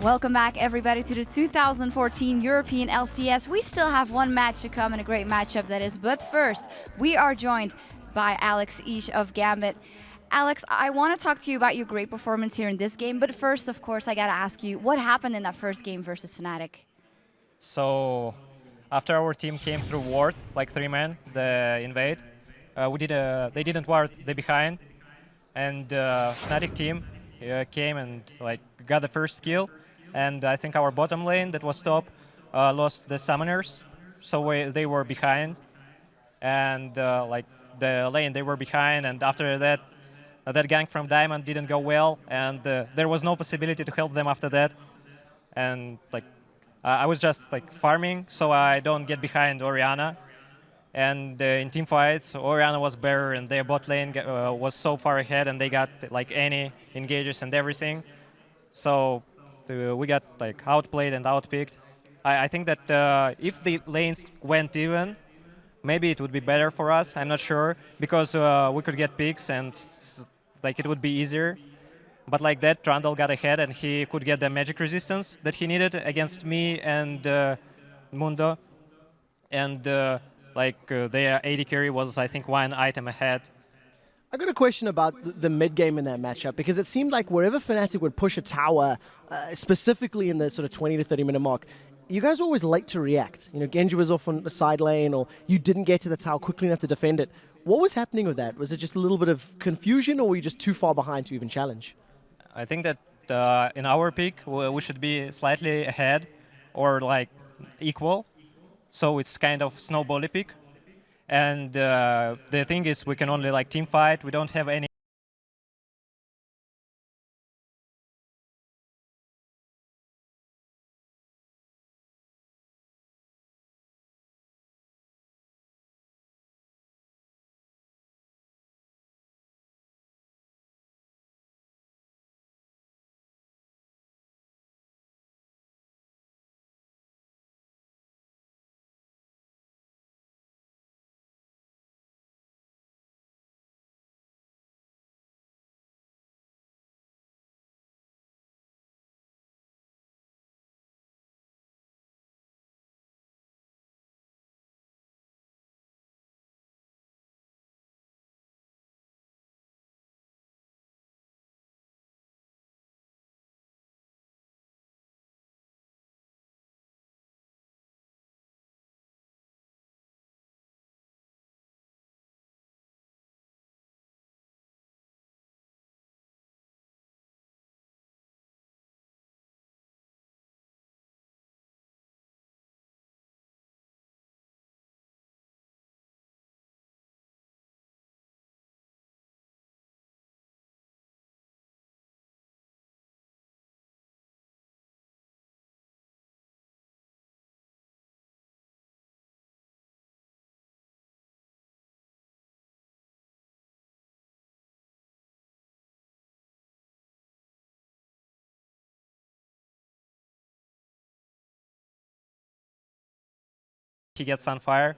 Welcome back, everybody, to the 2014 European LCS. We still have one match to come and a great matchup that is. But first, we are joined by Alex Ish of Gambit. Alex, I want to talk to you about your great performance here in this game. But first, of course, I got to ask you, what happened in that first game versus Fnatic? So, after our team came through ward, like 3-man, the invade, they didn't ward the behind, and Fnatic team came and like got the first kill, and I think our bottom lane that was top lost the summoners, so they were behind, and like the lane they were behind, and after that, that gank from Diamond didn't go well, and there was no possibility to help them after that, and like I was just like farming so I don't get behind Orianna. And in team fights, Orianna was better, and their bot lane was so far ahead, and they got like any engages and everything. So we got like outplayed and outpicked. I think that if the lanes went even, maybe it would be better for us. I'm not sure, because we could get picks and like it would be easier. But like that, Trundle got ahead, and he could get the magic resistance that he needed against me and Mundo. And their AD carry was, I think, one item ahead. I got a question about the mid game in that matchup, because it seemed like wherever Fnatic would push a tower, specifically in the sort of 20 to 30 minute mark, you guys were always late to react. You know, Genji was off on the side lane, or you didn't get to the tower quickly enough to defend it. What was happening with that? Was it just a little bit of confusion, or were you just too far behind to even challenge? I think that in our peak, we should be slightly ahead or like equal. So it's kind of snowball peak. And the thing is, we can only like team fight. We don't have any. He gets on fire.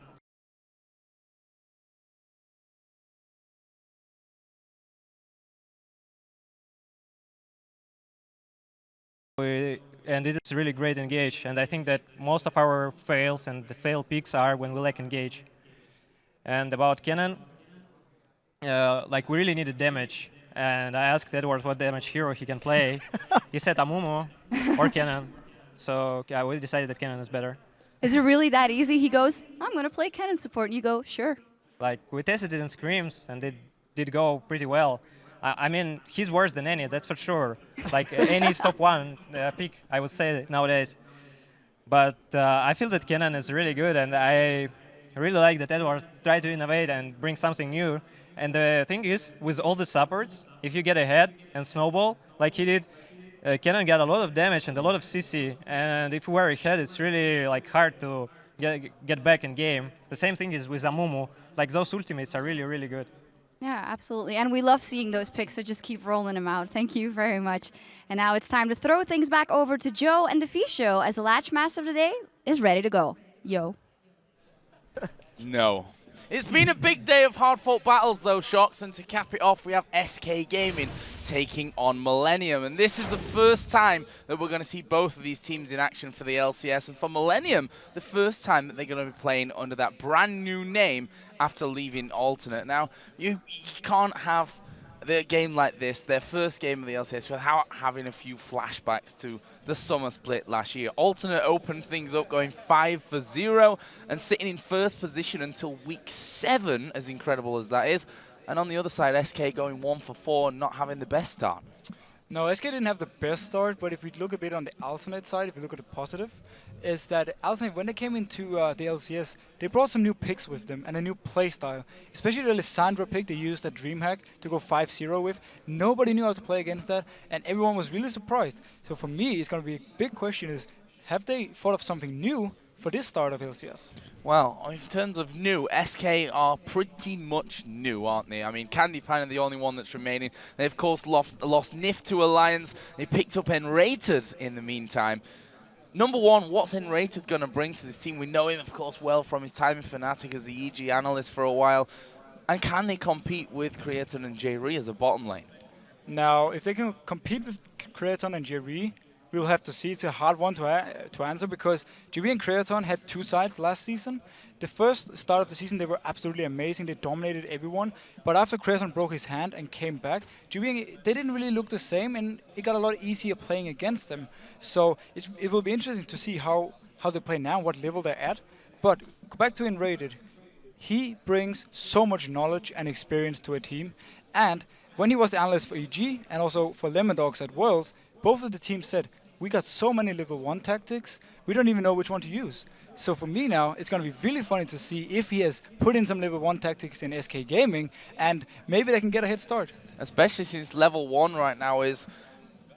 And it is really great engage. And I think that most of our fails and the fail picks are when we lack engage. And about Kennen, like we really needed damage. And I asked Edward what damage hero he can play. He said Amumu or Kennen. So yeah, we decided that Kennen is better. Is it really that easy? He goes, I'm going to play Kennen support. And you go, sure. Like, we tested it in scrims, and it did go pretty well. I mean, he's worse than any, that's for sure. Like, any is top one pick, I would say, nowadays. But I feel that Kennen is really good, and I really like that Edward tried to innovate and bring something new. And the thing is, with all the supports, if you get ahead and snowball, like he did, Kennen got a lot of damage and a lot of CC, and if we were ahead, it's really like hard to get back in game. The same thing is with Amumu. Like, those ultimates are really, really good. Yeah, absolutely. And we love seeing those picks, so just keep rolling them out. Thank you very much. And now it's time to throw things back over to Joe and the Fee Show, as the Latch Master of the day is ready to go. Yo. No. It's been a big day of hard-fought battles though, Shocks, and to cap it off, we have SK Gaming taking on Millennium. And this is the first time that we're going to see both of these teams in action for the LCS. And for Millennium, the first time that they're going to be playing under that brand new name after leaving Alternate. Now, you can't have the game like this, their first game of the LCS, without having a few flashbacks to the summer split last year. Alternate opened things up going 5-0 and sitting in first position until week 7, as incredible as that is. And on the other side, SK going 1-4 and not having the best start. No, SK didn't have the best start, but if we look a bit on the Alternate side, if we look at the positive, is that Alternate, when they came into the LCS, they brought some new picks with them and a new playstyle. Especially the Lissandra pick they used at DreamHack to go 5-0 with. Nobody knew how to play against that, and everyone was really surprised. So for me, it's going to be a big question is, have they thought of something new for this start of LCS? Well, in terms of new, SK are pretty much new, aren't they? I mean, Candy Pine are the only one that's remaining. They, of course, lost NIF to Alliance. They picked up Enrated in the meantime. Number one, what's Enrated going to bring to this team? We know him, of course, well from his time in Fnatic as the EG analyst for a while. And can they compete with Creaton and J-Ree as a bottom lane? Now, if they can compete with Creaton and J-Ree, we'll have to see. It's a hard one to answer because J-Ree and Creaton had two sides last season. The first start of the season, they were absolutely amazing. They dominated everyone. But after Creaton broke his hand and came back, J-Ree, they didn't really look the same, and it got a lot easier playing against them. So it will be interesting to see how they play now, what level they're at. But go back to Enrated. He brings so much knowledge and experience to a team. And when he was the analyst for EG and also for Lemon Dogs at Worlds, both of the teams said, we got so many level 1 tactics, we don't even know which one to use. So for me now, it's going to be really funny to see if he has put in some level 1 tactics in SK Gaming, and maybe they can get a head start. Especially since level 1 right now is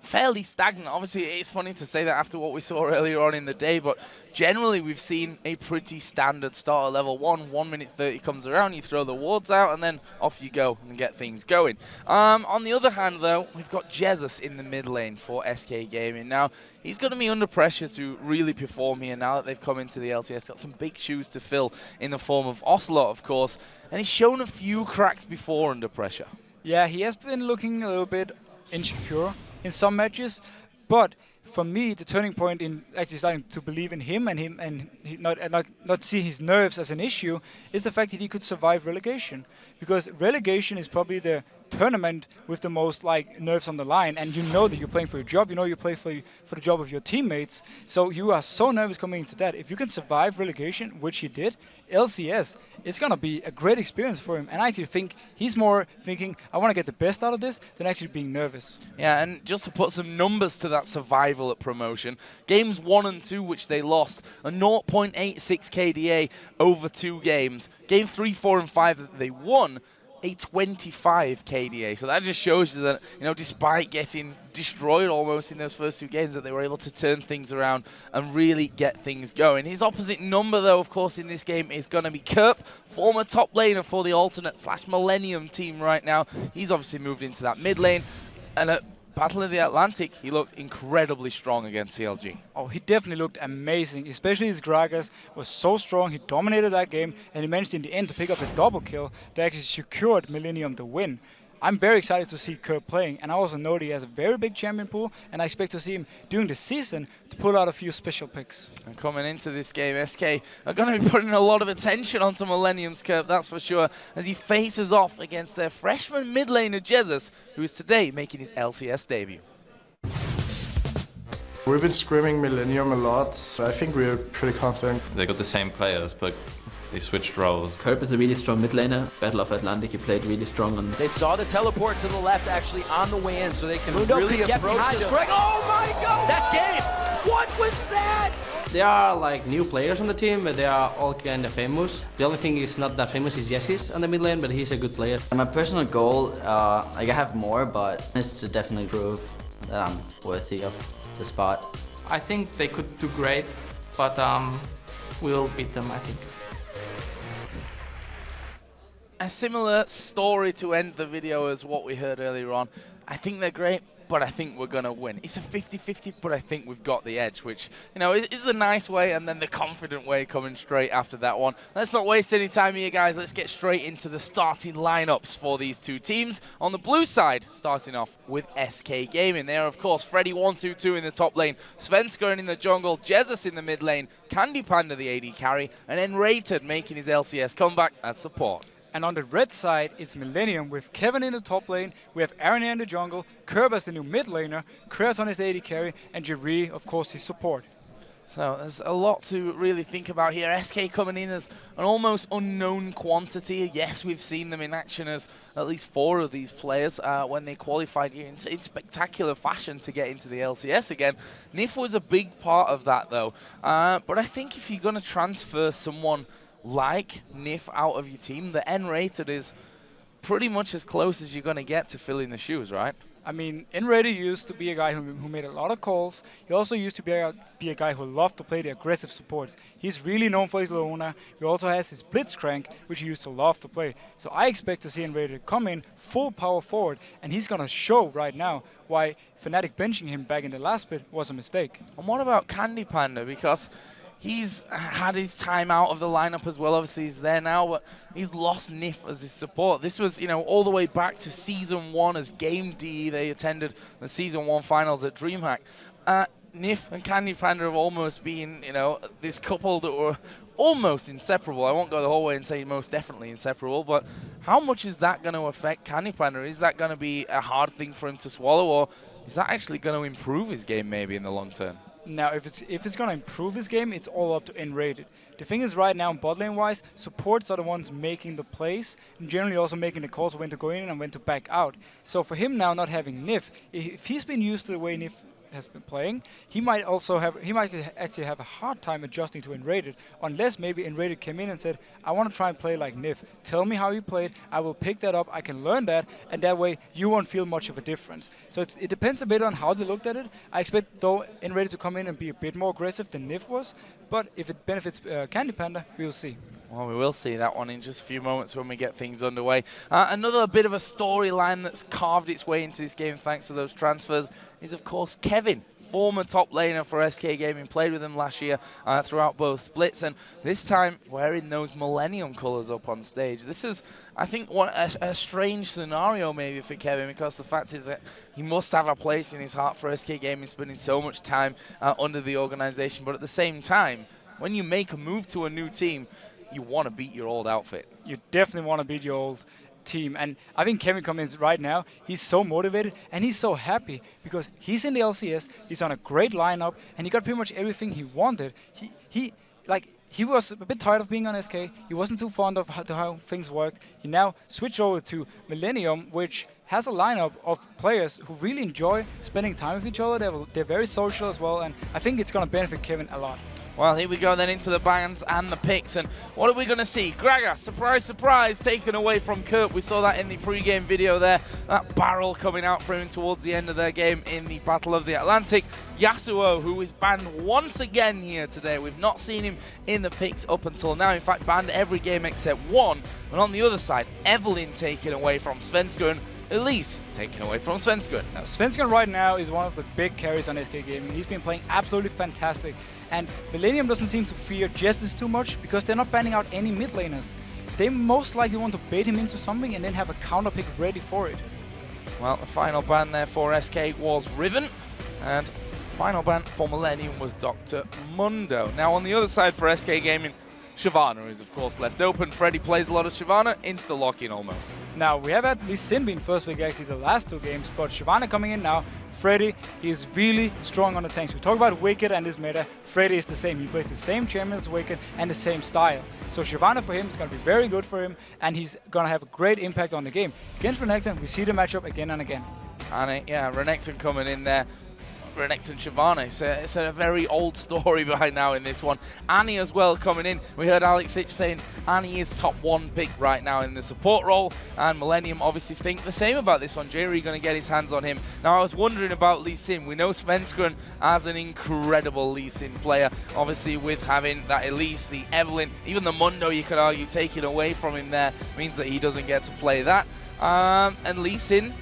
fairly stagnant. Obviously, it's funny to say that after what we saw earlier on in the day, but generally we've seen a pretty standard start at level 1. 1 minute 30 comes around, you throw the wards out, and then off you go and get things going. On the other hand, though, we've got Jesus in the mid lane for SK Gaming. Now, he's going to be under pressure to really perform here now that they've come into the LCS. Got some big shoes to fill in the form of Ocelot, of course, and he's shown a few cracks before under pressure. Yeah, he has been looking a little bit insecure in some matches, but for me, the turning point in actually starting to believe in him and not see his nerves as an issue is the fact that he could survive relegation, because relegation is probably the tournament with the most nerves on the line, and you know that you're playing for your job, you know you play for the job of your teammates, so you are so nervous coming into that. If you can survive relegation, which he did, LCS, it's gonna be a great experience for him, and I actually think he's more thinking, I want to get the best out of this than actually being nervous. Yeah, and just to put some numbers to that survival at promotion, games 1 and 2, which they lost, a 0.86 KDA over 2 games. Game 3, 4, and 5 that they won, a 25 KDA. So that just shows you that, despite getting destroyed almost in those first 2 games, that they were able to turn things around and really get things going. His opposite number, though, of course, in this game is going to be Kerp, former top laner for the Alternate/Millennium team right now. He's obviously moved into that mid lane, and at Battle of the Atlantic, he looked incredibly strong against CLG. Oh, he definitely looked amazing, especially his Gragas was so strong. He dominated that game, and he managed in the end to pick up a double kill that actually secured Millennium the win. I'm very excited to see Kerp playing, and I also know that he has a very big champion pool, and I expect to see him during the season to pull out a few special picks. And coming into this game, SK are going to be putting a lot of attention onto Millennium's Kerp, that's for sure, as he faces off against their freshman mid laner Jesus, who is today making his LCS debut. We've been scrimming Millennium a lot, so I think we're pretty confident. They got the same players, but they switched roles. Kerp is a really strong mid laner. Battle of Atlantic, he played really strong. And they saw the teleport to the left actually on the way in, so they can really approach this. Oh my god! That game! What was that? There are new players on the team, but they are all kind of famous. The only thing is not that famous is Jessis on the mid lane, but he's a good player. My personal goal, I have more, but is to definitely prove that I'm worthy of the spot. I think they could do great, but we'll beat them, I think. a similar story to end the video as what we heard earlier on. I think they're great, but I think we're going to win. It's a 50-50, but I think we've got the edge, which, you know, is the nice way and then the confident way coming straight after that one. Let's not waste any time here, guys. Let's get straight into the starting lineups for these two teams. On the blue side, starting off with SK Gaming. They are, of course, Freddy122 in the top lane, Svenskeren in the jungle, Jesus in the mid lane, Candy Panda the AD carry, and then Rated making his LCS comeback as support. And on the red side, it's Millennium with Kevin in the top lane. We have Aaron in the jungle, Kerb as the new mid laner, Kreaton is AD carry, and Jerry, of course, his support. So there's a lot to really think about here. SK coming in as an almost unknown quantity. Yes, we've seen them in action as at least 4 of these players when they qualified here in spectacular fashion to get into the LCS again. NiF was a big part of that, though. But I think if you're going to transfer someone like NiF out of your team, the N-rated is pretty much as close as you're going to get to filling the shoes, right? I mean, N-rated used to be a guy who made a lot of calls. He also used to be a guy who loved to play the aggressive supports. He's really known for his Leona. He also has his Blitzcrank, which he used to love to play. So I expect to see N-rated come in full power forward, and he's going to show right now why Fnatic benching him back in the last bit was a mistake. And what about Candy Panda? Because he's had his time out of the lineup as well. Obviously, he's there now, but he's lost NiF as his support. This was, you know, all the way back to Season 1 as Game D. They attended the Season 1 finals at DreamHack. NiF and Candy Panda have almost been, you know, this couple that were almost inseparable. I won't go the whole way and say most definitely inseparable, but how much is that going to affect Candy Panda? Is that going to be a hard thing for him to swallow, or is that actually going to improve his game maybe in the long term? Now, if it's going to improve his game, it's all up to N-rated. The thing is, right now, bot lane-wise, supports are the ones making the plays, and generally also making the calls when to go in and when to back out. So for him now, not having NiF, if he's been used to the way NiF has been playing, he might actually have a hard time adjusting to N-rated, unless maybe N-rated came in and said, I want to try and play like NiF. Tell me how you played, I will pick that up, I can learn that, and that way you won't feel much of a difference. So it depends a bit on how they looked at it. I expect, though, N-rated to come in and be a bit more aggressive than NiF was, but if it benefits Candy Panda, we'll see. Well, we will see that one in just a few moments when we get things underway. Another bit of a storyline that's carved its way into this game thanks to those transfers is, of course, Kevin, former top laner for SK Gaming, played with them last year throughout both splits, and this time wearing those Millennium colours up on stage. This is, I think, a strange scenario maybe for Kevin, because the fact is that he must have a place in his heart for SK Gaming, spending so much time under the organisation, but at the same time, when you make a move to a new team, you want to beat your old outfit. You definitely want to beat your old team, and I think Kevin comes in right now, he's so motivated and he's so happy because he's in the LCS, he's on a great lineup, and he got pretty much everything he wanted. He was a bit tired of being on SK, he wasn't too fond of how things worked. He now switched over to Millennium, which has a lineup of players who really enjoy spending time with each other. They're very social as well, and I think it's going to benefit Kevin a lot. Well, here we go then into the bans and the picks, and what are we going to see? Gragas, surprise, surprise, taken away from Kurt. We saw that in the pre-game video there. That barrel coming out for him towards the end of their game in the Battle of the Atlantic. Yasuo, who is banned once again here today. We've not seen him in the picks up until now. In fact, banned every game except one. And on the other side, Evelyn taken away from Svenskeren. Elise taken away from Svenskeren. Now, Svenskeren right now is one of the big carries on SK Gaming. He's been playing absolutely fantastic. And Millennium doesn't seem to fear Justice too much because they're not banning out any mid laners. They most likely want to bait him into something and then have a counter pick ready for it. Well, the final ban there for SK was Riven, and final ban for Millennium was Dr. Mundo. Now on the other side for SK Gaming, Shyvana is of course left open. Freddy plays a lot of Shyvana, insta-lock-in almost. Now we have had Lee Sin being first pick actually the last 2 games, but Shyvana coming in now. Freddy, he is really strong on the tanks. We talk about Wicked and his meta. Freddy is the same. He plays the same champion as Wicked and the same style. So Shyvana for him is going to be very good for him, and he's going to have a great impact on the game. Against Renekton, we see the matchup again and again. And yeah, Renekton coming in there. Renekton Shyvana. It's a very old story behind now in this one. Annie as well coming in. We heard Alex Ich saying Annie is top 1 pick right now in the support role, and Millennium obviously think the same about this one. Jerry going to get his hands on him. Now I was wondering about Lee Sin. We know Svenskeren as an incredible Lee Sin player, obviously with having that Elise, the Evelyn, even the Mundo you could argue taken away from him there means that he doesn't get to play that. And Lee Sin,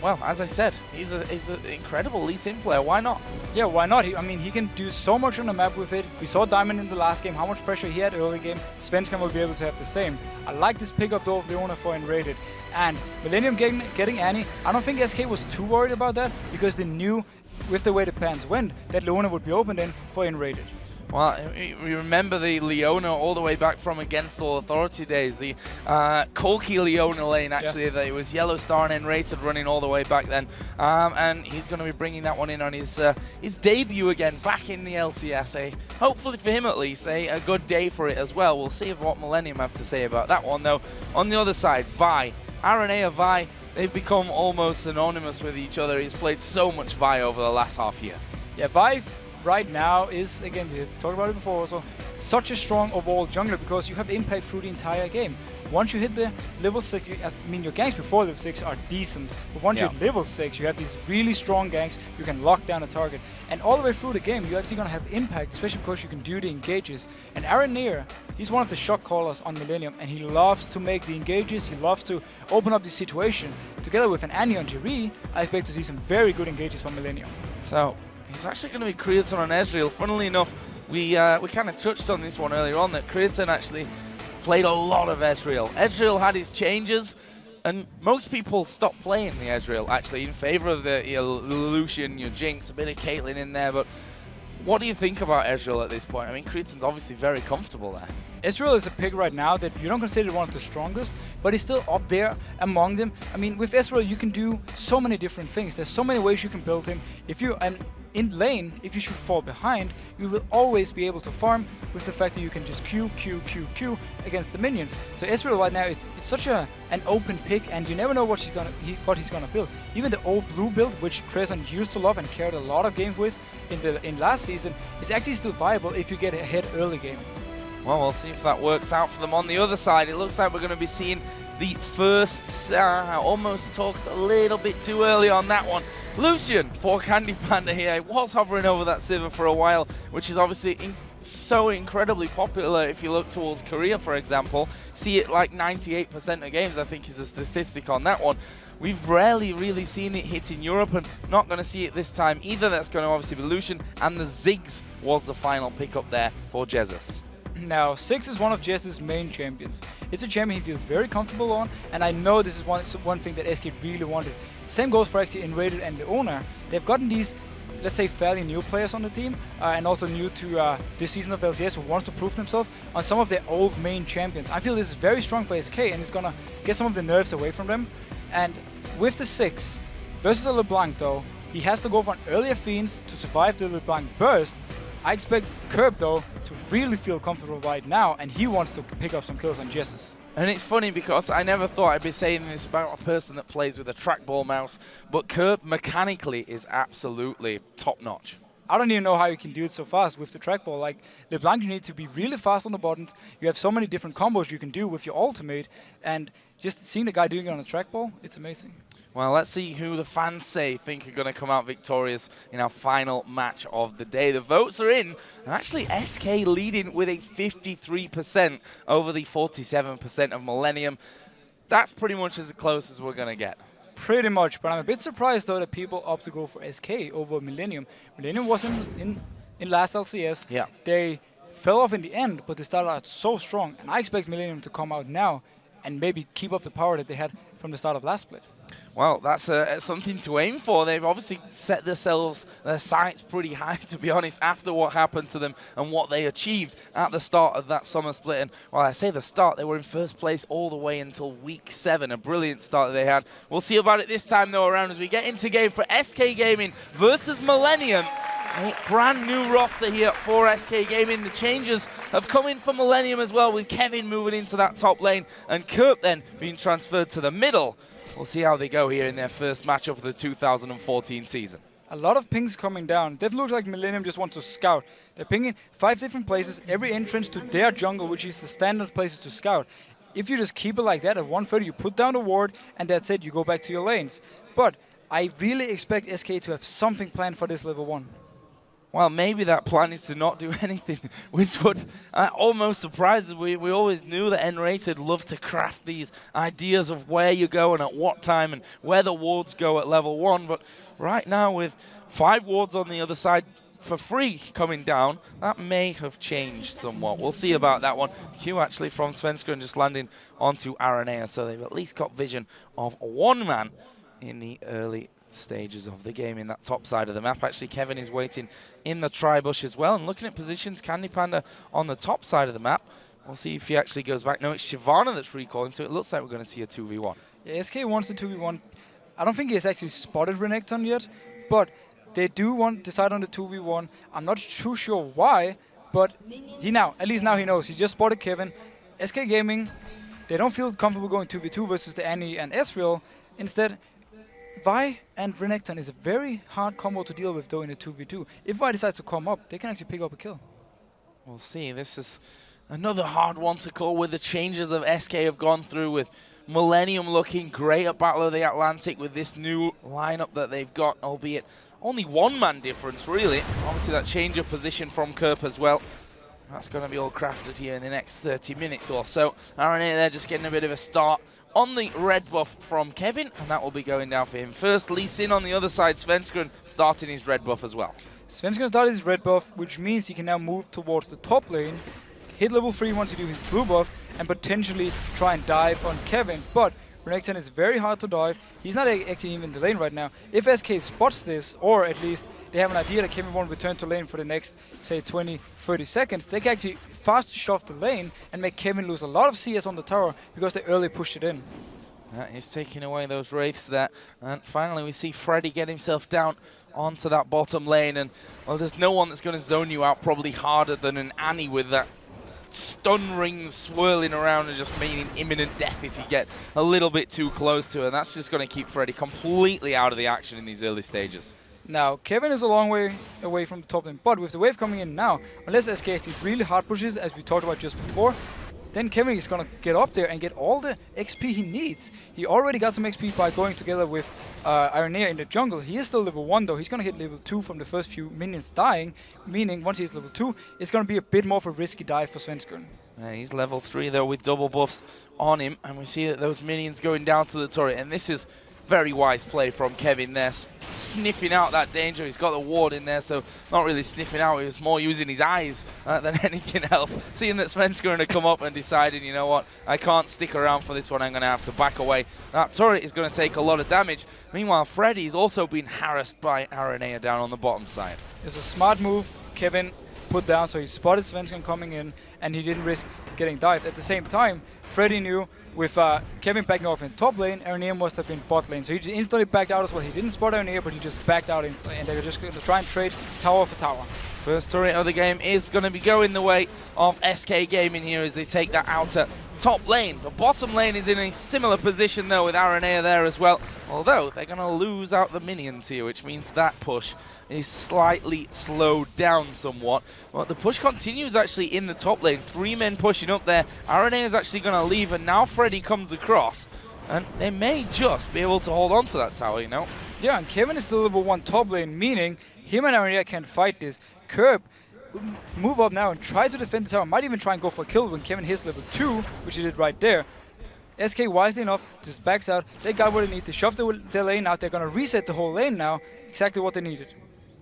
well, as I said, he's an incredible Lee Sin player. Why not? Yeah, why not? I mean, he can do so much on the map with it. We saw Diamond in the last game, how much pressure he had early game. Svenskeren will be able to have the same. I like this pickup though of Leona for Enrated. And Millennium getting Annie, I don't think SK was too worried about that because they knew with the way the plans went that Leona would be open then for Enrated. Well, we remember the Leona all the way back from Against All Authority days. The Corki Leona lane, actually, yes. It was Yellow Star and Enrated running all the way back then. And he's going to be bringing that one in on his debut again, back in the LCS. Hopefully for him at least, a good day for it as well. We'll see what Millennium have to say about that one, though. On the other side, Vi. Aranea, Vi, they've become almost synonymous with each other. He's played so much Vi over the last half year. Yeah, Vi right now is, again, we talked about it before also, such a strong overall jungler because you have impact through the entire game. Once you hit the level 6, I mean your ganks before level 6 are decent, but once you hit level 6 you have these really strong ganks, you can lock down a target. And all the way through the game you're actually going to have impact, especially because you can do the engages. And Aranea, he's one of the shot callers on Millennium and he loves to make the engages, he loves to open up the situation. Together with an Annie on Jerry, I expect to see some very good engages from Millennium. So, he's actually going to be Creaton on Ezreal. Funnily enough, we kind of touched on this one earlier on, that Creaton actually played a lot of Ezreal. Ezreal had his changes, and most people stopped playing the Ezreal, actually, in favor of the Lucian, your Jinx, a bit of Caitlyn in there, but what do you think about Ezreal at this point? I mean, Creaton's obviously very comfortable there. Ezreal is a pick right now that you don't consider one of the strongest, but he's still up there among them. I mean, with Ezreal you can do so many different things. There's so many ways you can build him. In lane, if you should fall behind, you will always be able to farm with the fact that you can just Q against the minions. So Ezreal right now, it's such an open pick, and you never know what he's gonna build. Even the old blue build, which Creaton used to love and carried a lot of games with in last season, is actually still viable if you get ahead early game. Well, we'll see if that works out for them. On the other side, it looks like we're going to be seeing the first, almost talked a little bit too early on that one. Lucian for Candy Panda here. Was hovering over that Sivir for a while, which is obviously so incredibly popular if you look towards Korea, for example. See it like 98% of games, I think, is a statistic on that one. We've rarely really seen it hit in Europe, and not going to see it this time either. That's going to obviously be Lucian, and the Ziggs was the final pick up there for Jesus. Now, Ziggs is one of Jess's main champions. It's a champion he feels very comfortable on, and I know this is one thing that SK really wanted. Same goes for actually Enrated and Leona. They've gotten these, let's say, fairly new players on the team, and also new to this season of LCS who wants to prove themselves on some of their old main champions. I feel this is very strong for SK, and it's gonna get some of the nerves away from them. And with the Ziggs versus a LeBlanc though, he has to go for an earlier Fiends to survive the LeBlanc burst. I expect Curb though to really feel comfortable right now, and he wants to pick up some kills on Jessus. And it's funny because I never thought I'd be saying this about a person that plays with a trackball mouse, but Curb mechanically is absolutely top-notch. I don't even know how you can do it so fast with the trackball. Like, LeBlanc, you need to be really fast on the buttons. You have so many different combos you can do with your ultimate, and just seeing the guy doing it on a trackball, it's amazing. Well, let's see who the fans think are going to come out victorious in our final match of the day. The votes are in, and actually SK leading with a 53% over the 47% of Millennium. That's pretty much as close as we're going to get. Pretty much, but I'm a bit surprised though that people opt to go for SK over Millennium. Millennium was in last LCS. Yeah. They fell off in the end, but they started out so strong, and I expect Millennium to come out now and maybe keep up the power that they had from the start of last split. Well, that's something to aim for. They've obviously set their sights pretty high, to be honest, after what happened to them and what they achieved at the start of that summer split. And while I say the start, they were in first place all the way until week 7. A brilliant start that they had. We'll see about it this time, though, around as we get into game for SK Gaming versus Millennium. A brand new roster here for SK Gaming. The changes have come in for Millennium as well, with Kevin moving into that top lane and Kurt then being transferred to the middle. We'll see how they go here in their first matchup of the 2014 season. A lot of pings coming down. That looks like Millennium just wants to scout. They're pinging 5 different places, every entrance to their jungle, which is the standard places to scout. If you just keep it like that, at 130 you put down the ward, and that's it, you go back to your lanes. But I really expect SK to have something planned for this level 1. Well, maybe that plan is to not do anything, which would almost surprise us. We always knew that N-Rated loved to craft these ideas of where you go and at what time and where the wards go at level 1. But right now, with 5 wards on the other side for free coming down, that may have changed somewhat. We'll see about that one. Q actually from Svenska and just landing onto Aranea, so they've at least got vision of one man in the early stages of the game in that top side of the map. Actually, Kevin is waiting in the tri-bush as well, and looking at positions, Candy Panda on the top side of the map. We'll see if he actually goes back. No, it's Shyvana that's recalling, so it looks like we're going to see a 2v1. Yeah, SK wants the 2v1. I don't think he has actually spotted Renekton yet, but they do want to decide on the 2v1. I'm not too sure why, but at least now he knows. He just spotted Kevin. SK Gaming, they don't feel comfortable going 2v2 versus the Annie and Ezreal. Instead, Vi and Renekton is a very hard combo to deal with, though, in a 2v2. If Vi decides to come up, they can actually pick up a kill. We'll see. This is another hard one to call with the changes that SK have gone through, with Millennium looking great at Battle of the Atlantic with this new lineup that they've got, albeit only 1-man difference, really. Obviously, that change of position from Kerp as well. That's going to be all crafted here in the next 30 minutes or so. Aranea there just getting a bit of a start on the red buff from Kevin, and that will be going down for him first. Lee Sin on the other side, Svenskeren starting his red buff as well. Svenskeren started his red buff, which means he can now move towards the top lane, hit level 3 once he do his blue buff, and potentially try and dive on Kevin. But Renekton is very hard to dive. He's not actually even in the lane right now. If SK spots this, or at least they have an idea that Kevin won't return to lane for the next, say, 20, 30 seconds, they can actually fast shove the lane and make Kevin lose a lot of CS on the tower because they early pushed it in. That is taking away those wraiths there. And finally we see Freddy get himself down onto that bottom lane. And, well, there's no one that's going to zone you out probably harder than an Annie with that stun rings swirling around and just meaning imminent death if you get a little bit too close to her. And that's just going to keep Freddy completely out of the action in these early stages. Now, Kevin is a long way away from the top lane, but with the wave coming in now, unless SK actually really hard pushes, as we talked about just before, then Kevin is going to get up there and get all the XP he needs. He already got some XP by going together with Aranea in the jungle. He is still level 1 though. He's going to hit level 2 from the first few minions dying, meaning once he's level 2, it's going to be a bit more of a risky dive for Svenskeren. He's level 3 though with double buffs on him, and we see that those minions going down to the turret, and this is very wise play from Kevin there, sniffing out that danger. He's got the ward in there, so not really sniffing out. He was more using his eyes than anything else. Seeing that Svenskeren to come up and deciding, you know what, I can't stick around for this one. I'm going to have to back away. That turret is going to take a lot of damage. Meanwhile, Freddy's also been harassed by Aranea down on the bottom side. It's a smart move Kevin put down, so he spotted Svenskeren coming in, and he didn't risk getting dived. At the same time, Freddy knew with Kevin backing off in top lane, Aranea must have been bot lane. So he just instantly backed out as well. He didn't spot Aranea, but he just backed out instantly, and they were just going to try and trade tower for tower. First turret of the game is going to be going the way of SK Gaming here as they take that outer top lane. The bottom lane is in a similar position though with Aranea there as well, although they're going to lose out the minions here, which means that push is slightly slowed down somewhat. But the push continues actually in the top lane. 3 men pushing up there. Aranea is actually going to leave, and now Freddy comes across, and they may just be able to hold on to that tower, you know. Yeah, and Kevin is still level 1 top lane, meaning him and Aranea can fight this. Kerp move up now and try to defend the tower. Might even try and go for a kill when Kevin hits level 2, which he did right there. SK wisely enough just backs out. They got what they need. They shoved their lane out. They're going to reset the whole lane now. Exactly what they needed.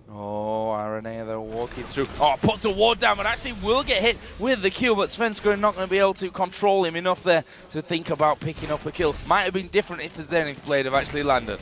Oh, Aranea, they're walking through. Oh, puts a ward down, but actually will get hit with the kill, but Svenskeren not going to be able to control him enough there to think about picking up a kill. Might have been different if the Zenith blade have actually landed.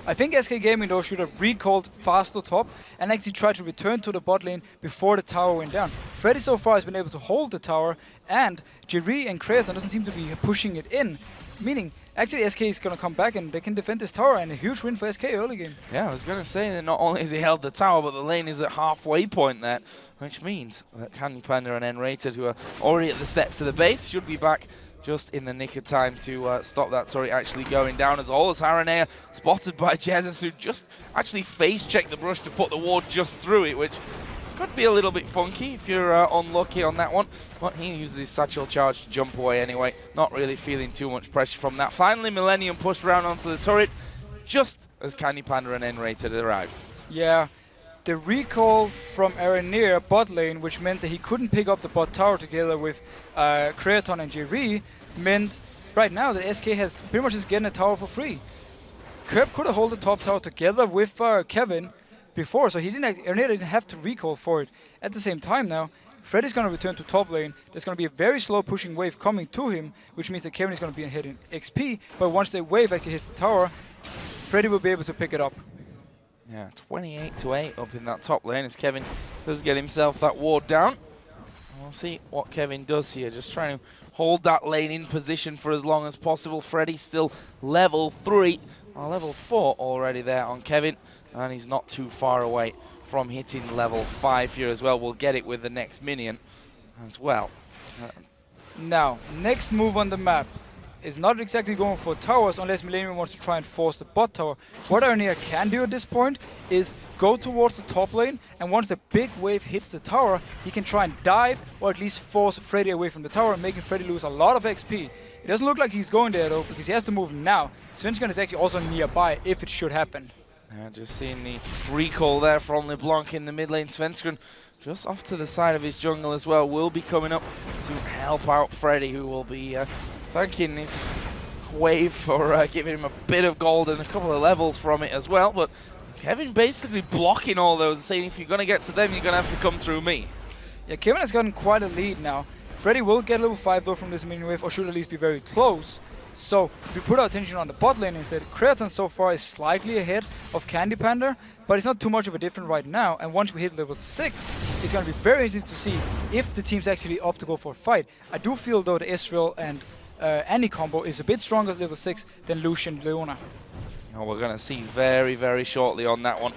I think SK Gaming though should have recalled faster top and actually tried to return to the bot lane before the tower went down. Freddy so far has been able to hold the tower, and Jerry and Kreaton doesn't seem to be pushing it in, meaning actually SK is going to come back and they can defend this tower, and a huge win for SK early game. Yeah, I was going to say that not only has he held the tower, but the lane is at halfway point there, which means that Candy Panda and N-Rated, who are already at the steps of the base, should be back just in the nick of time to stop that turret actually going down, as all as Aranea spotted by Jesus, who just actually face-checked the brush to put the ward just through it, which could be a little bit funky if you're unlucky on that one. But he uses his satchel charge to jump away anyway, not really feeling too much pressure from that. Finally, Millennium pushed around onto the turret just as Candy Panda and N-Rated arrive. Yeah, the recall from Aranea bot lane, which meant that he couldn't pick up the bot tower together with Creaton and Jerry, meant right now that SK has pretty much just getting a tower for free. Kerb could have held the top tower together with Kevin before, so Aranea didn't have to recall for it. At the same time now, Freddy's going to return to top lane. There's going to be a very slow pushing wave coming to him, which means that Kevin is going to be ahead in XP, but once the wave actually hits the tower, Freddy will be able to pick it up. Yeah, 28-8 up in that top lane as Kevin does get himself that ward down. We'll see what Kevin does here, just trying to hold that lane in position for as long as possible. Freddy's still level 3, or level 4 already there on Kevin, and he's not too far away from hitting level 5 here as well. We'll get it with the next minion as well. Now, next move on the map is not exactly going for towers unless Millennium wants to try and force the bot tower. What Aranea can do at this point is go towards the top lane, and once the big wave hits the tower, he can try and dive or at least force Freddy away from the tower, making Freddy lose a lot of XP. It doesn't look like he's going there though, because he has to move now. Svensson is actually also nearby if it should happen. Just seeing the recall there from LeBlanc in the mid lane. Svensson just off to the side of his jungle as well will be coming up to help out Freddy, who will be thanking this wave for giving him a bit of gold and a couple of levels from it as well. But Kevin basically blocking all those and saying, if you're going to get to them, you're going to have to come through me. Yeah, Kevin has gotten quite a lead now. Freddy will get level 5 though from this minion wave, or should at least be very close. So we put our attention on the bot lane instead. Creaton so far is slightly ahead of Candy Panda, but it's not too much of a difference right now. And once we hit level 6, it's going to be very easy to see if the team's actually up to go for a fight. I do feel though the Ezreal and Annie combo is a bit stronger at level 6 than Lucian Leona. Oh, we're going to see very, very shortly on that one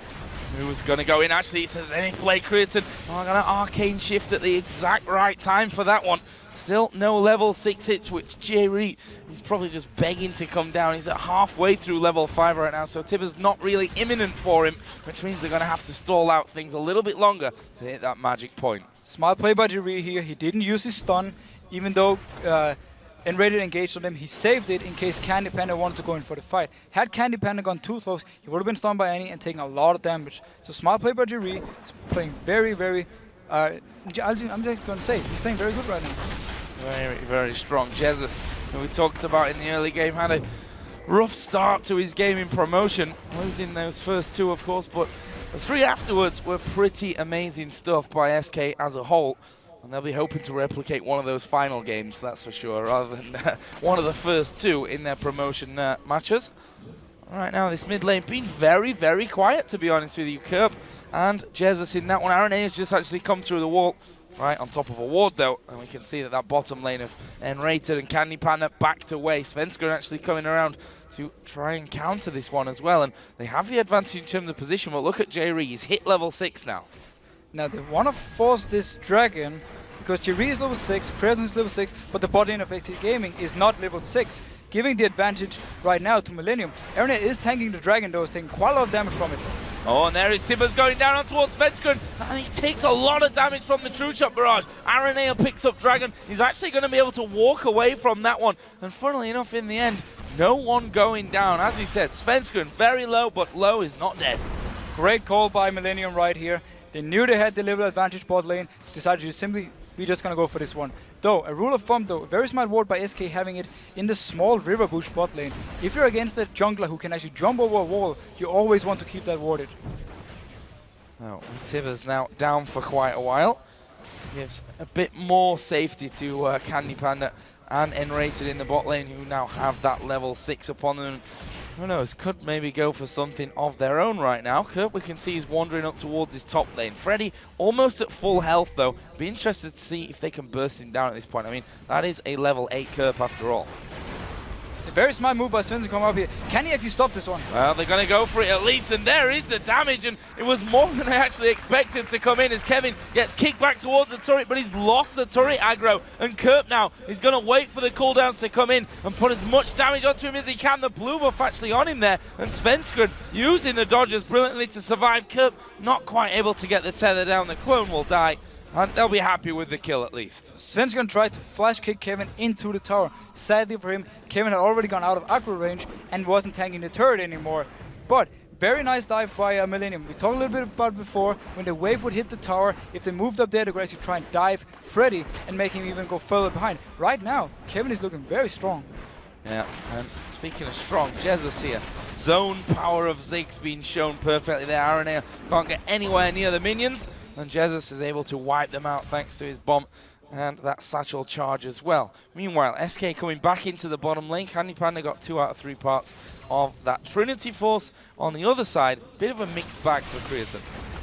who's going to go in. Actually, it says any play Creaton. Oh, going to arcane shift at the exact right time for that one. Still no level 6 hit, which Jerry is probably just begging to come down. He's at halfway through level 5 right now, so Tibber's not really imminent for him, which means they're going to have to stall out things a little bit longer to hit that magic point. Smart play by Jerry here. He didn't use his stun, even though N-Rated engaged on him. He saved it in case Candy Panda wanted to go in for the fight. Had Candy Panda gone too close, he would have been stunned by Annie and taken a lot of damage. So smart play by Jerry. He's playing very, very... I'm just going to say, he's playing very good right now. Very, very strong. Jesus, who we talked about in the early game, had a rough start to his game in promotion. Losing those first 2, of course, but the 3 afterwards were pretty amazing stuff by SK as a whole. And they'll be hoping to replicate one of those final games, that's for sure, rather than one of the first 2 in their promotion matches. All right, now this mid lane being very, very quiet, to be honest with you. Kerb and Jesus in that one. Aranea has just actually come through the wall. Right on top of a ward though, and we can see that bottom lane of N-Rated and Candy Panda backed away. Svenska actually coming around to try and counter this one as well, and they have the advantage in terms of position, but look at Jerry, he's hit level 6 now. Now they want to force this dragon, because Jerry is level 6, Creaton is level 6, but the bot lane of XT Gaming is not level 6, giving the advantage right now to Millennium. Aranea is tanking the dragon though, is taking quite a lot of damage from it. Oh, and there is Tibbers going down on towards Svenska, and he takes a lot of damage from the True Shot Barrage. Aranea picks up Dragon. He's actually going to be able to walk away from that one. And funnily enough, in the end, no one going down. As we said, Svenska very low, but low is not dead. Great call by Millennium right here. They knew they had the level advantage bot lane, decided to simply, we're just going to go for this one. Though, a rule of thumb though, a very smart ward by SK having it in the small river bush bot lane. If you're against a jungler who can actually jump over a wall, you always want to keep that warded. Now, Tibbers now down for quite a while. Gives a bit more safety to Candy Panda and N-Rated in the bot lane, who now have that level 6 upon them. Who knows, could maybe go for something of their own right now. Kurt, we can see he's wandering up towards his top lane. Freddy almost at full health though. Be interested to see if they can burst him down at this point. I mean, that is a level 8 Kerp after all. It's a very smart move by Sven to come up here. Can he actually stop this one? Well, they're going to go for it at least, and there is the damage, and it was more than I actually expected to come in as Kevin gets kicked back towards the turret, but he's lost the turret aggro, and Kerp now is going to wait for the cooldowns to come in and put as much damage onto him as he can. The blue buff actually on him there, and Svenskred using the dodgers brilliantly to survive. Kerp not quite able to get the tether down. The clone will die, and they'll be happy with the kill at least. Sven's gonna try to flash kick Kevin into the tower. Sadly for him, Kevin had already gone out of aggro range and wasn't tanking the turret anymore. But very nice dive by Millennium. We talked a little bit about it before, when the wave would hit the tower, if they moved up there, they could actually try and dive Freddy and make him even go further behind. Right now, Kevin is looking very strong. Yeah, and speaking of strong, Jesus here. Zone power of Ziggs being shown perfectly there. Aranea can't get anywhere near the minions, and Jesus is able to wipe them out thanks to his bomb and that satchel charge as well. Meanwhile, SK coming back into the bottom lane. Candy Panda got 2 out of 3 parts of that Trinity Force. On the other side, bit of a mixed bag for Creaton.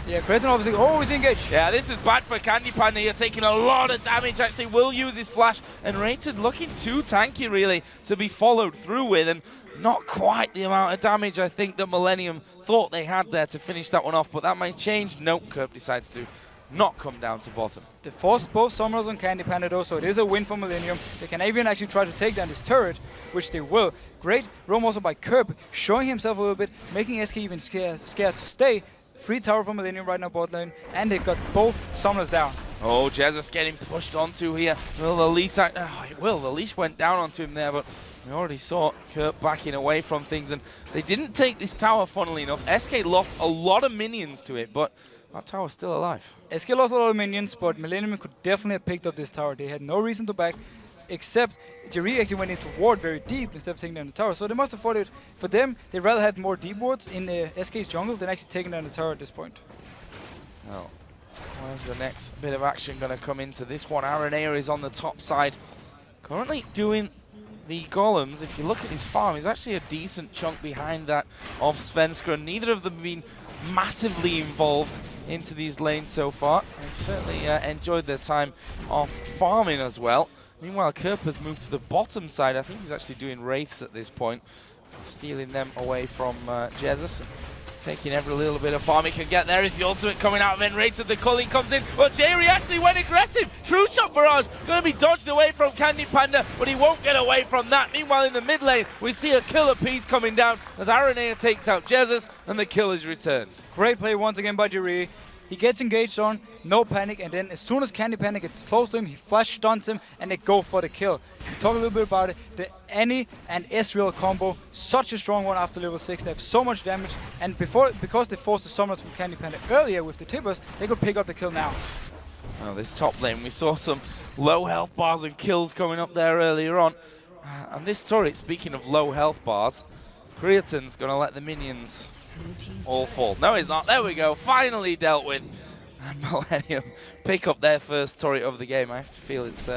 Yeah, Creaton obviously always engaged. Yeah, this is bad for Candy Panda. You're taking a lot of damage. Actually, will use his flash, and Rated looking too tanky really to be followed through with, and not quite the amount of damage I think that Millennium thought they had there to finish that one off, but that might change. Nope, Kerp decides to not come down to bottom. They forced both summoners on Candy Panda though, so it is a win for Millennium. They can even actually try to take down this turret, which they will. Great roam also by Kerp, showing himself a little bit, making SK even scared to stay. Free tower for Millennium right now bot lane, and they've got both summoners down. Oh, Jesus getting pushed onto here. Will the leash it will. The leash went down onto him there, but we already saw Kerp backing away from things, and they didn't take this tower, funnily enough. SK lost a lot of minions to it, but that tower's still alive. SK lost a lot of minions, but Millennium could definitely have picked up this tower. They had no reason to back, except Jerry actually went into ward very deep instead of taking down the tower. So they must have thought it, for them, they'd rather have more deep wards in the SK's jungle than actually taking down the tower at this point. Oh, where's the next bit of action going to come into this one? Aranea is on the top side, currently doing the golems. If you look at his farm, he's actually a decent chunk behind that of Svenskred. Neither of them have been massively involved into these lanes so far. They've certainly enjoyed their time of farming as well. Meanwhile, Kerp has moved to the bottom side. I think he's actually doing wraiths at this point, stealing them away from Jesus. Taking every little bit of farm he can get. There is the ultimate coming out of Enrated. The culling comes in, but Jerry actually went aggressive. True Shot Barrage going to be dodged away from Candy Panda, but he won't get away from that. Meanwhile, in the mid lane, we see a killer piece coming down as Aranea takes out Jesus, and the kill is returned. Great play once again by Jerry. He gets engaged on, no panic, and then as soon as Candy Panda gets close to him, he flash stuns him, and they go for the kill. We talk a little bit about it. The Annie and Ezreal combo, such a strong one after level 6. They have so much damage, and because they forced the summoners from Candy Panda earlier with the tippers, they could pick up the kill now. Oh, this top lane, we saw some low health bars and kills coming up there earlier on. And this turret, speaking of low health bars, Creaton's going to let the minions all fall. No, he's not. There we go. Finally dealt with. And Millennium pick up their first turret of the game. I have to feel it's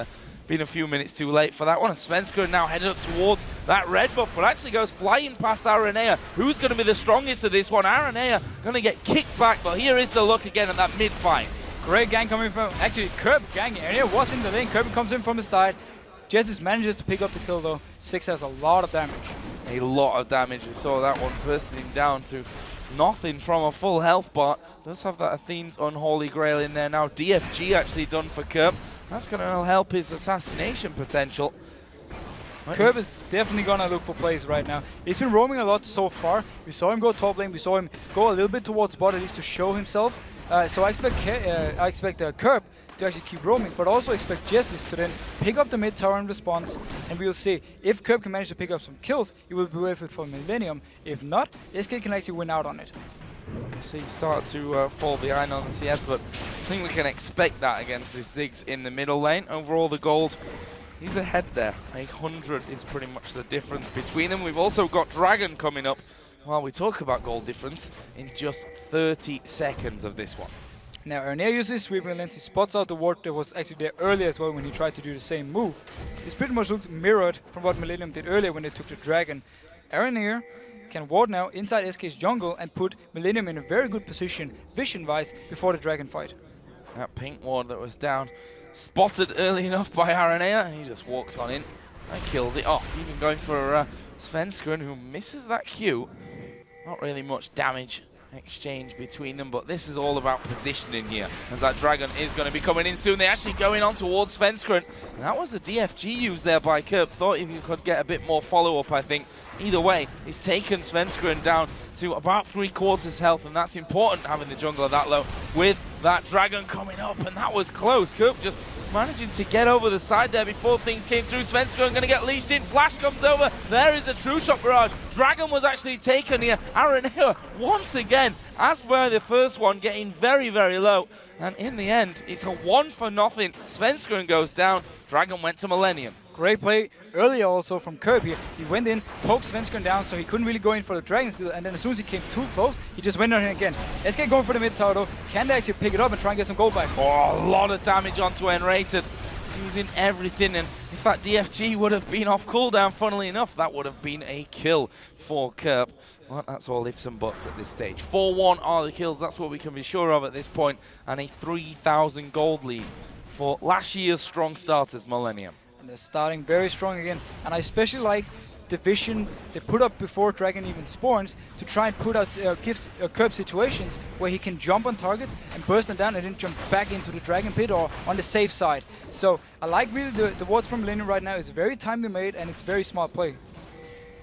been a few minutes too late for that one. And Svenskred now headed up towards that red buff, but actually goes flying past Aranea. Who's going to be the strongest of this one? Aranea going to get kicked back, but here is the look again at that mid fight. Great gang coming from, actually Kerp ganging. Aranea was in the lane. Kerp comes in from his side. Jesus manages to pick up the kill though. 6 has a lot of damage. A lot of damage. We saw that one bursting down to nothing from a full health bar. Does have that Athene's Unholy Grail in there now. DFG actually done for Kerp. That's going to help his assassination potential. Kerp is definitely going to look for plays right now. He's been roaming a lot so far. We saw him go top lane. We saw him go a little bit towards bot at least to show himself. So I expect Kerp to actually keep roaming, but also expect Jesus to then pick up the mid tower in response, and we'll see. If Kerp can manage to pick up some kills, he will be worth it for Millennium. If not, SK can actually win out on it. See, start to fall behind on the CS, but I think we can expect that against this Ziggs in the middle lane. Overall, the gold, he's ahead there. 800 is pretty much the difference between them. We've also got Dragon coming up while we talk about gold difference in just 30 seconds of this one. Now, Aranea uses sweeping lens. He spots out the ward that was actually there earlier as well when he tried to do the same move. This pretty much looks mirrored from what Millennium did earlier when they took the Dragon. Aranea can ward now inside SK's jungle and put Millennium in a very good position, vision-wise, before the Dragon fight. That pink ward that was down, spotted early enough by Aranea, and he just walks on in. and kills it off. Even going for Svenskeren, who misses that Q. Not really much damage exchange between them, but this is all about positioning here, as that Dragon is going to be coming in soon. They're actually going on towards Svenskeren, and that was the DFG used there by Kerb. Thought if you could get a bit more follow-up, I think. Either way, it's taken Svenskeren down to about 3/4 health, and that's important, having the jungler that low with that Dragon coming up, and that was close. Kerb just managing to get over the side there before things came through. Svenskeren going to get leashed in. Flash comes over. There is a true shot barrage. Dragon was actually taken here. Aranea once again, as were the first one, getting very, very low. And in the end, it's a 1-for-0. Svenskeren goes down. Dragon went to Millennium. Great play earlier also from Kerb here. He went in, poked Svenskeren down, so he couldn't really go in for the Dragon steal, and then as soon as he came too close, he just went on him again. SK going for the mid tower though. Can they actually pick it up and try and get some gold back? Oh, a lot of damage onto Enrated. Using everything, and if that DFG would have been off cooldown, funnily enough, that would have been a kill for Kerb. Well, that's all ifs and buts at this stage. 4-1 are the kills, that's what we can be sure of at this point, and a 3,000 gold lead for last year's strong starters, Millennium. And they're starting very strong again, and I especially like the vision they put up before Dragon even spawns to try and put out Kerb situations where he can jump on targets and burst them down and then jump back into the Dragon pit or on the safe side. So I like really the wards from Millennium right now. Is very timely made and it's very smart play.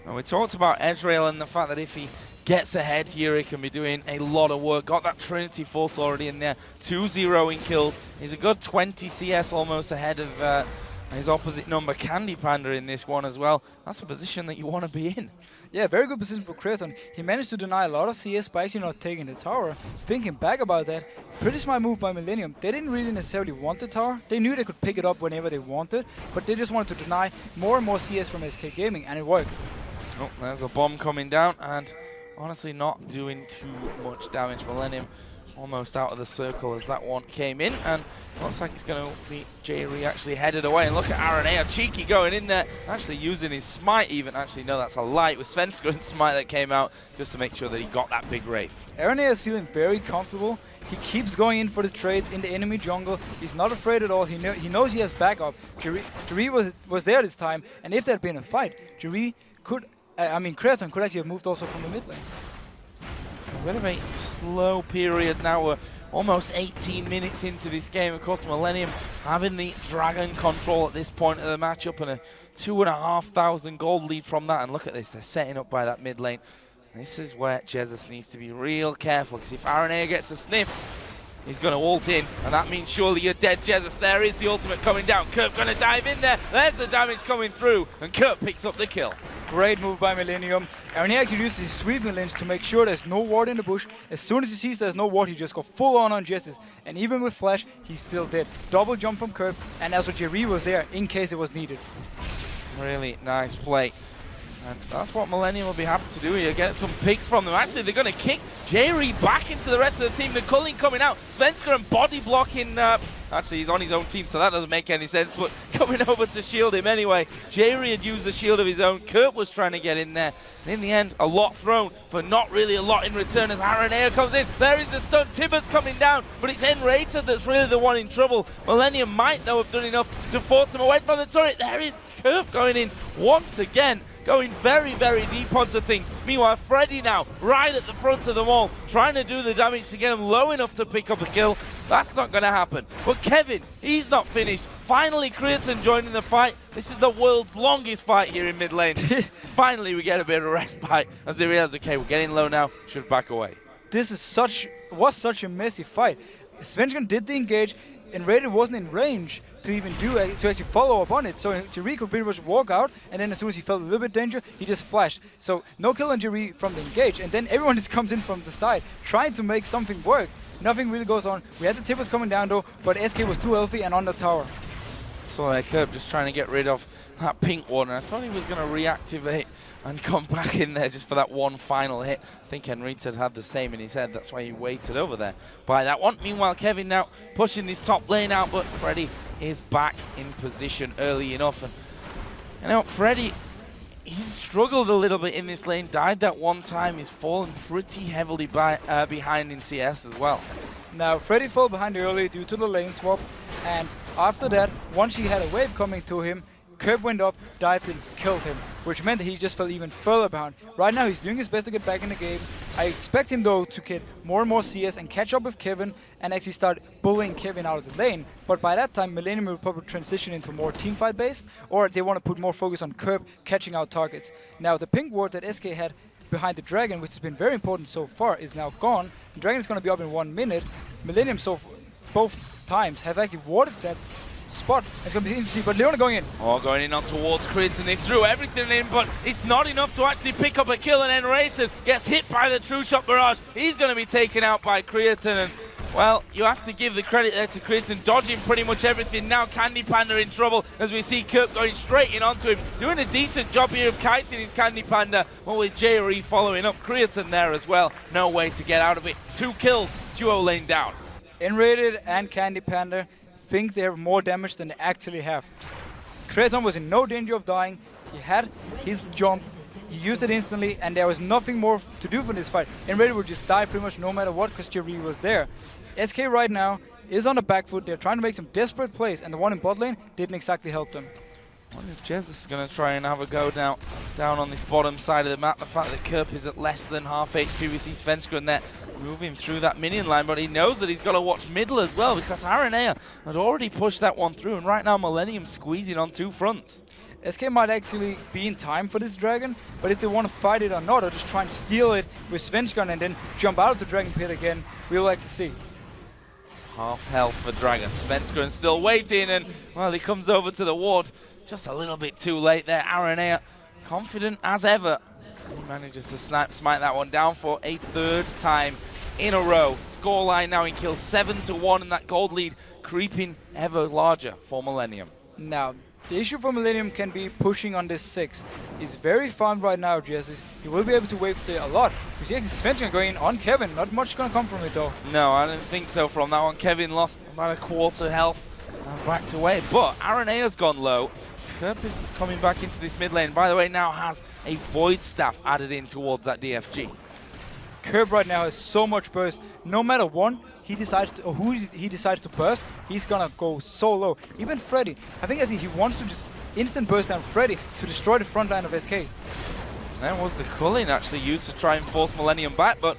Well, we talked about Ezreal and the fact that if he gets ahead here, he can be doing a lot of work. Got that Trinity Force already in there. 2-0 in kills. He's a good 20 CS almost ahead of his opposite number, Candy Panda, in this one as well. That's a position that you want to be in. Yeah, very good position for Kraton. He managed to deny a lot of CS by actually not taking the tower. Thinking back about that, pretty smart move by Millennium. They didn't really necessarily want the tower. They knew they could pick it up whenever they wanted, but they just wanted to deny more and more CS from SK Gaming, and it worked. Oh, there's a bomb coming down, and honestly not doing too much damage. Millennium almost out of the circle as that one came in, and looks like it's going to be Jerry actually headed away. And look at Aranea, cheeky going in there, actually using his smite even. Actually, no, that's a light with Svenskaren's smite that came out just to make sure that he got that big Wraith. Aranea is feeling very comfortable. He keeps going in for the trades in the enemy jungle. He's not afraid at all. He knows he has backup. Jerry was there this time, and if there had been a fight, Jerry could, Kraton could actually have moved also from the mid lane. A bit of a slow period now. We're almost 18 minutes into this game. Of course, Millennium having the Dragon control at this point of the matchup, and a 2,500 gold lead from that. And look at this, they're setting up by that mid lane. This is where Jesus needs to be real careful, because if Aranea gets a sniff, he's going to ult in, and that means surely you're dead, Jesus. There is the ultimate coming down. Kerb going to dive in there. There's the damage coming through, and Kerb picks up the kill. Great move by Millennium. Aranea actually uses his sweeping lanes to make sure there's no ward in the bush. As soon as he sees there's no ward, he just goes full on Jesus. And even with Flash, he's still dead. Double jump from Kerb, and also Jerry was there in case it was needed. Really nice play. And that's what Millennium will be happy to do here, get some picks from them. Actually, they're going to kick Jerry back into the rest of the team. The culling coming out. Svenskeren body blocking. Actually, he's on his own team, so that doesn't make any sense. But coming over to shield him anyway. Jerry had used the shield of his own. Kurt was trying to get in there. And in the end, a lot thrown for not really a lot in return as Aranea comes in. There is the stun. Tibbers coming down, but it's Enrated that's really the one in trouble. Millennium might, though, have done enough to force him away from the turret. There is Kurt going in once again. Going very, very deep onto things. Meanwhile, Freddy now right at the front of them all, trying to do the damage to get him low enough to pick up a kill. That's not going to happen. But Kevin, he's not finished. Finally, Kriatson joining the fight. This is the world's longest fight here in mid lane. Finally, we get a bit of respite as they realize, okay, we're getting low now, should back away. This is was such a messy fight. Svenskeren did the engage, and Raiden wasn't in range to even to actually follow up on it. So Jerry could pretty much walk out, and then as soon as he felt a little bit danger, he just flashed. So no kill on Jerry from the engage, and then everyone just comes in from the side, trying to make something work. Nothing really goes on. We had the Tippers coming down though, but SK was too healthy and on the tower. So Kerb just trying to get rid of that pink one, and I thought he was going to reactivate and come back in there just for that one final hit. I think Henrietta had the same in his head, that's why he waited over there by that one. Meanwhile, Kevin now pushing this top lane out, but Freddy is back in position early enough. And you know, Freddy, he's struggled a little bit in this lane, died that one time, he's fallen pretty heavily behind in CS as well. Now, Freddy fell behind early due to the lane swap, and after that, once he had a wave coming to him, Curb went up, dived in, killed him, which meant that he just fell even further behind. Right now, he's doing his best to get back in the game. I expect him, though, to get more and more CS and catch up with Kevin and actually start bullying Kevin out of the lane. But by that time, Millennium will probably transition into more teamfight based, or they want to put more focus on Curb catching out targets. Now, the pink ward that SK had behind the Dragon, which has been very important so far, is now gone. The Dragon is going to be up in 1 minute. Millennium, both times, have actually warded that spot. It's going to be interesting to see, but Leona going in. Oh, going in on towards Krids, and they threw everything in, but it's not enough to actually pick up a kill, and then Rayton gets hit by the True Shot Barrage. He's going to be taken out by Creatine, and well, you have to give the credit there to Creatine, dodging pretty much everything. Now Candy Panda in trouble as we see Kirk going straight in onto him, doing a decent job here of kiting his Candy Panda, but with JRE following up. Creatine there as well, no way to get out of it. 2 kills, duo lane down. Enrated and Candy Panda think they have more damage than they actually have. Creatine was in no danger of dying. He had his jump, he used it instantly, and there was nothing more to do for this fight. Enrated would just die pretty much no matter what because JRE was there. SK right now is on the back foot. They're trying to make some desperate plays, and the one in bot lane didn't exactly help them. I wonder if Jez is going to try and have a go down on this bottom side of the map. The fact that Kerp is at less than half HP, we see Svenska and there moving through that minion line, but he knows that he's got to watch middle as well because Aranea had already pushed that one through, and right now Millennium squeezing on 2 fronts. SK might actually be in time for this Dragon, but if they want to fight it or not, or just try and steal it with Svenska and then jump out of the Dragon Pit again, we'll like to see. Half health for Dragon. Svenska still waiting, and well, he comes over to the ward. Just a little bit too late there. Aranea, confident as ever. He manages to smite that one down for a 3rd time in a row. Scoreline now in kills 7-1, and that gold lead creeping ever larger for Millennium. Now, the issue for Millennium can be pushing on this 6. He's very farmed right now, Jesus. He will be able to wave there a lot. You see Svenska going on Kevin. Not much going to come from it, though. No, I don't think so from that one. Kevin lost about a quarter health and backed away. But Aranea's gone low. Kerp is coming back into this mid lane. By the way, now has a Void Staff added in towards that DFG. Kerp right now has so much burst. No matter who he decides to burst, he's gonna go so low. Even Freddy, I think he wants to just instant burst down Freddy to destroy the front line of SK. That was the culling actually used to try and force Millennium back, but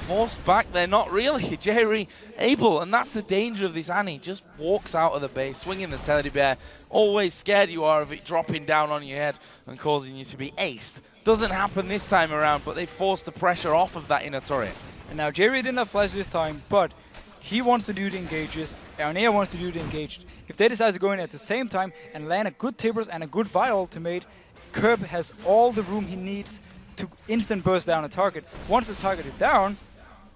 forced back there, not really. Jerry able, and that's the danger of this Annie. Just walks out of the base, swinging the teddy bear. Always scared you are of it dropping down on your head and causing you to be aced. Doesn't happen this time around, but they forced the pressure off of that inner turret. And now Jerry didn't have flash this time, but he wants to do the engages. Aranea wants to do the engaged. If they decide to go in at the same time and land a good Tibbers and a good Vi ultimate, Kerb has all the room he needs to instant burst down a target. Once the target is down,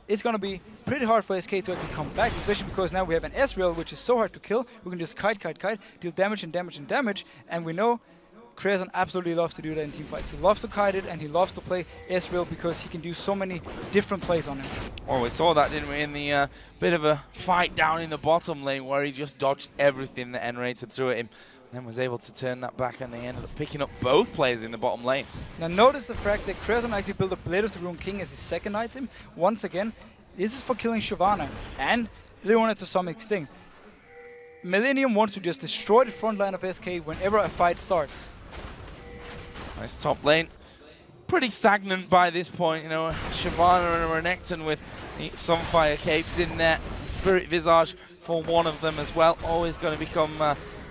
it's going to be pretty hard for SK to actually come back, especially because now we have an Ezreal, which is so hard to kill. We can just kite, deal damage and damage and damage, and we know Creason absolutely loves to do that in teamfights. He loves to kite it, and he loves to play Ezreal because he can do so many different plays on him. Well, we saw that, didn't we, in the bit of a fight down in the bottom lane where he just dodged everything that N-Rated threw at him. Then was able to turn that back, and they ended up picking up both players in the bottom lane. Now notice the fact that Creason actually built a Blade of the Rune King as his second item. Once again, this is for killing Shyvana and Leona to some extent. Millennium wants to just destroy the front line of SK whenever a fight starts. Nice top lane. Pretty stagnant by this point, you know. Shyvana and Renekton with some fire capes in there. Spirit Visage for one of them as well. Always going to become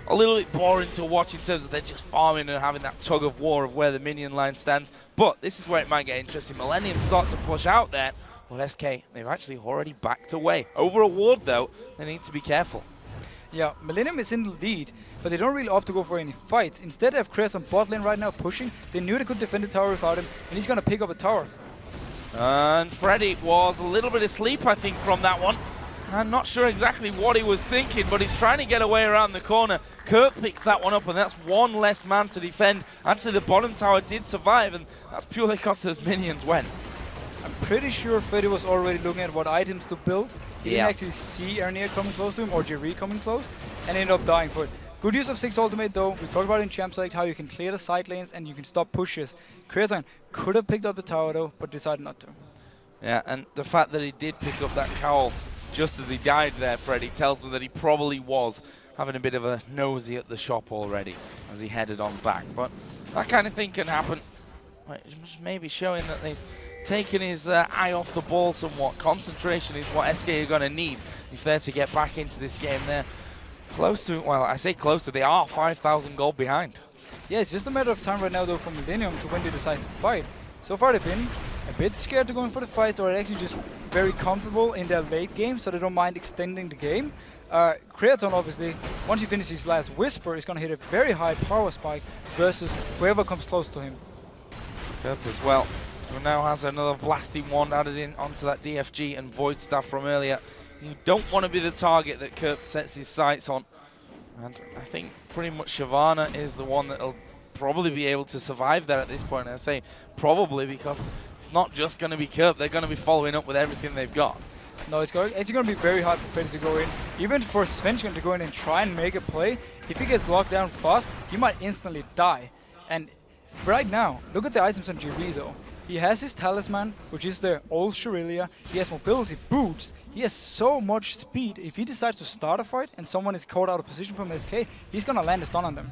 a little bit boring to watch in terms of they're just farming and having that tug of war of where the minion line stands. But this is where it might get interesting. Millennium start to push out there. Well, SK, they've actually already backed away. Over a ward, though, they need to be careful. Yeah, Millennium is in the lead, but they don't really opt to go for any fights. Instead, they have Chris on bot lane right now pushing. They knew they could defend the tower without him, and he's going to pick up a tower. And Freddy was a little bit asleep, I think, from that one. I'm not sure exactly what he was thinking, but he's trying to get away around the corner. Kurt picks that one up, and that's one less man to defend. Actually, the bottom tower did survive, and that's purely because those minions went. I'm pretty sure Freddy was already looking at what items to build. He Yeah. didn't actually see Ernier coming close to him or Jerry coming close, and ended up dying for it. Good use of 6 ultimate though. We talked about in Champ Select how you can clear the side lanes and you can stop pushes. Creatine could have picked up the tower though, but decided not to. Yeah, and the fact that he did pick up that cowl just as he died there, Freddy, tells me that he probably was having a bit of a nosy at the shop already as he headed on back. But that kind of thing can happen. Maybe showing that he's taken his eye off the ball somewhat. Concentration is what SK are going to need if they're to get back into this game. They're close to, well, I say close to, they are 5,000 gold behind. Yeah, it's just a matter of time right now, though, for Millennium to when they decide to fight. So far, they've been a bit scared to go in for the fights, or actually just very comfortable in their late game, so they don't mind extending the game. Creaton, obviously, once he finishes his last Whisper, is going to hit a very high power spike versus whoever comes close to him. Kerp as well, who now has another blasting wand added in onto that DFG and Void Staff from earlier. You don't want to be the target that Kerp sets his sights on. And I think pretty much Shyvana is the one that'll probably be able to survive there at this point. And I say probably because it's not just going to be Kerp. They're going to be following up with everything they've got. No, it's actually going to be very hard for Freddy to go in. Even for Svenskon to go in and try and make a play, if he gets locked down fast, he might instantly die. And right now, look at the items on JV though. He has his Talisman, which is the old Shurilia. He has mobility, boots. He has so much speed. If he decides to start a fight and someone is caught out of position from SK, he's going to land a stun on them.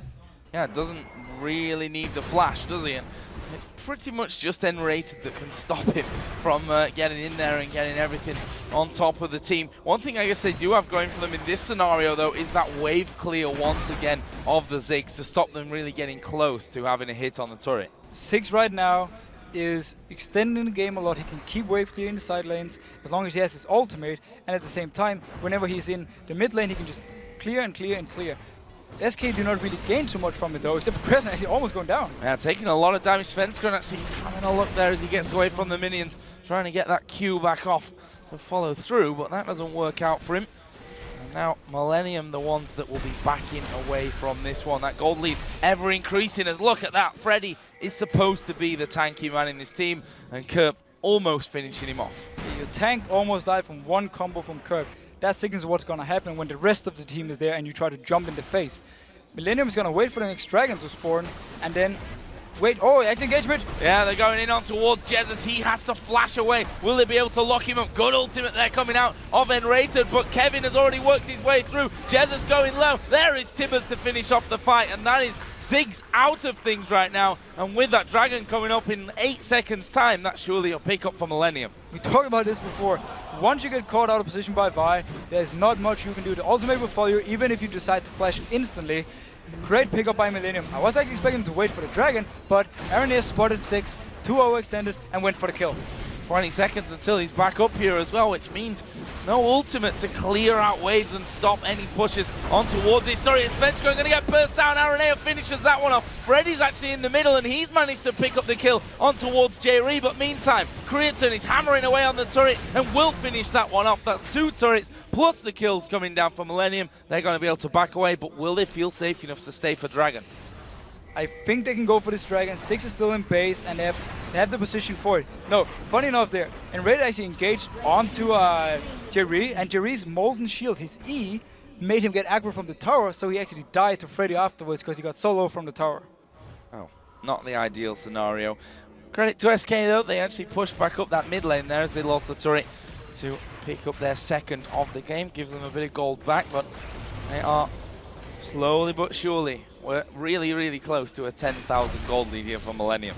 Yeah, doesn't really need the flash, does he? And it's pretty much just N-rated that can stop him from getting in there and getting everything on top of the team. One thing I guess they do have going for them in this scenario, though, is that wave clear once again of the Ziggs to stop them really getting close to having a hit on the turret. Ziggs right now is extending the game a lot. He can keep wave clear in the side lanes as long as he has his ultimate, and at the same time, whenever he's in the mid lane, he can just clear and clear and clear. SK do not really gain too much from it though, except for Crescent actually almost going down. Yeah, taking a lot of damage. Svenskon actually having a look there as he gets away from the minions, trying to get that Q back off to follow through, but that doesn't work out for him. And now Millennium, the ones that will be backing away from this one. That gold lead ever increasing as look at that. Freddy is supposed to be the tanky man in this team, and Kerp almost finishing him off. Yeah, your tank almost died from one combo from Kerp. That signals what's going to happen when the rest of the team is there and you try to jump in the face. Millennium is going to wait for the next dragon to spawn and then wait. Oh, X-engagement. Yeah, they're going in on towards Jesus. He has to flash away. Will they be able to lock him up? Good ultimate there coming out of N-rated, but Kevin has already worked his way through. Jesus going low. There is Tibbers to finish off the fight, and that is Ziggs out of things right now. And with that dragon coming up in 8 seconds time, that's surely a pickup for Millennium. We talked about this before. Once you get caught out of position by Vi, there's not much you can do. The ultimate will follow you even if you decide to flash instantly. Great pickup by Millennium. I was actually expecting to wait for the dragon, but Aranea spotted 6, 2-0 extended, and went for the kill. 20 seconds until he's back up here as well, which means no ultimate to clear out waves and stop any pushes on towards it. Sorry, Svenskon going to get burst down. Aranea finishes that one off. Freddy's actually in the middle, and he's managed to pick up the kill on towards Jerry. But meantime, Creaton is hammering away on the turret and will finish that one off. That's 2 turrets plus the kills coming down for Millennium. They're going to be able to back away, but will they feel safe enough to stay for Dragon? I think they can go for this dragon. 6 is still in base, and they have the position for it. No, funny enough there, and Red actually engaged onto Jerry, and Jerry's Molten Shield, his E, made him get aggro from the tower, so he actually died to Freddy afterwards because he got so low from the tower. Oh, not the ideal scenario. Credit to SK though, they actually pushed back up that mid lane there as they lost the turret to pick up their second of the game. Gives them a bit of gold back, but they are slowly but surely, we're really, really close to a 10,000 gold lead here for Millennium.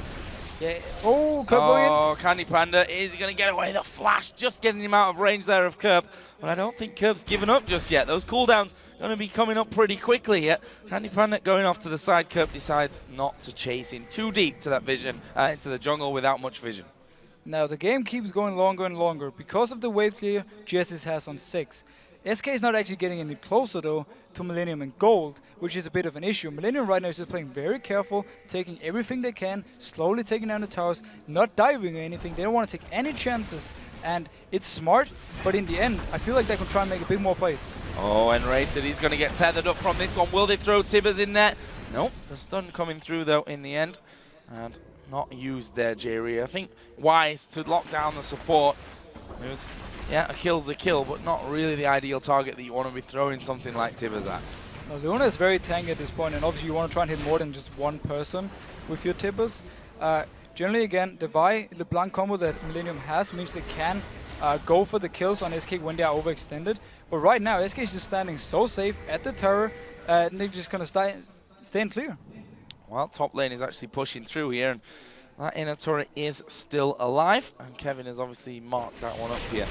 Yeah. Oh, Kerp going in. Oh, Candy Panda, is he going to get away? The flash, just getting him out of range there of Kerp. But I don't think Kerp's given up just yet. Those cooldowns going to be coming up pretty quickly yet. Candy Panda going off to the side. Kerp decides not to chase in too deep to that vision, into the jungle without much vision. Now the game keeps going longer and longer because of the wave clear GSS has on 6. SK is not actually getting any closer though to Millennium and Gold, which is a bit of an issue. Millennium right now is just playing very careful, taking everything they can, slowly taking down the towers, not diving or anything. They don't want to take any chances, and it's smart, but in the end, I feel like they can try and make a bit more plays. Oh, and Rated, he's going to get tethered up from this one. Will they throw Tibbers in there? Nope, the stun coming through though in the end, and not used there, Jerry. I think wise to lock down the support. It was, yeah, a kill's a kill, but not really the ideal target that you want to be throwing something like Tibbers at. Now, Luna is very tanky at this point, and obviously you want to try and hit more than just one person with your Tibbers. Generally, again, the Vi LeBlanc combo that Millennium has means they can go for the kills on SK when they are overextended. But right now, SK is just standing so safe at the tower, and they're just going to stay in clear. Well, top lane is actually pushing through here, and that inner turret is still alive, and Kevin has obviously marked that one up here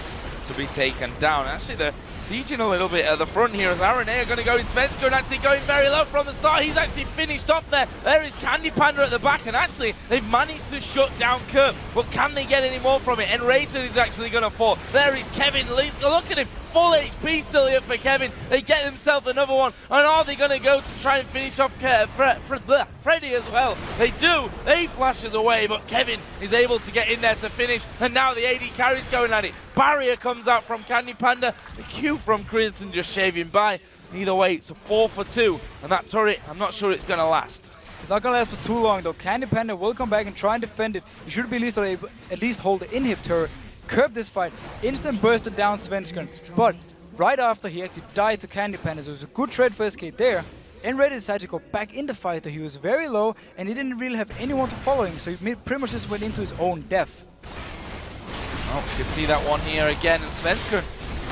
to be taken down. Actually, they're sieging a little bit at the front here as Aranea are going to go in. Svenska and actually going very low from the start. He's actually finished off there. There is Candy Panda at the back, and actually they've managed to shut down Kerp, but can they get any more from it? And Rayton is actually going to fall. There is Kevin. Look at him. Full HP still here for Kevin. They get themselves another one. And are they going to go to try and finish off Freddy as well? They do. They flashes away, but Kevin is able to get in there to finish. And now the AD carry's going at it. Barrier comes out from Candy Panda. The Q from Creedson just shaving by. Either way, it's a 4 for 2. And that turret, I'm not sure it's going to last. It's not going to last for too long, though. Candy Panda will come back and try and defend it. He should be at least hold the inhib turret. Curb this fight, instant bursted down Svenskan, but right after he actually died to Candy Panda, so it was a good trade for SK there. And Ready decided to go back in the fight, though he was very low and he didn't really have anyone to follow him, so he pretty much just went into his own death. Oh, you can see that one here again, and Svenskan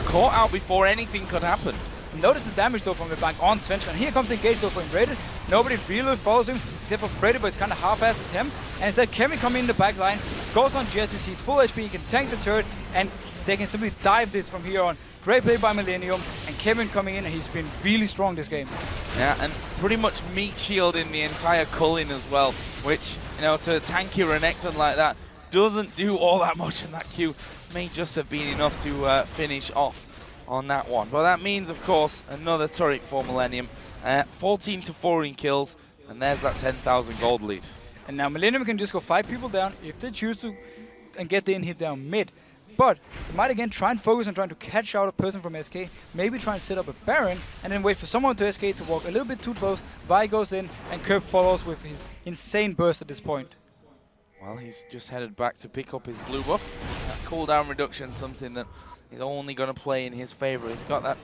caught out before anything could happen. Notice the damage though from the back on Svenskan. Here comes the engage though for Reddit. Nobody really follows him except for Freddy, but it's kind of half-assed attempt. And instead Kevin coming in the back line, goes on Jesse, he's full HP, he can tank the turret, and they can simply dive this from here on. Great play by Millennium, and Kevin coming in, and he's been really strong this game. Yeah, and pretty much meat shielding the entire culling as well, which, you know, to tank your Renekton like that doesn't do all that much, and that Q may just have been enough to finish off on that one. But that means, of course, another turret for Millennium. 14 to 4 in kills, and there's that 10,000 gold lead. And now Millennium can just go 5 people down if they choose to and get the inhib down mid. But they might again try and focus on trying to catch out a person from SK, maybe try and set up a Baron, and then wait for someone to SK to walk a little bit too close. Vi goes in, and Kerp follows with his insane burst at this point. Well, he's just headed back to pick up his blue buff. That cooldown reduction, something that is only going to play in his favor. He's got that,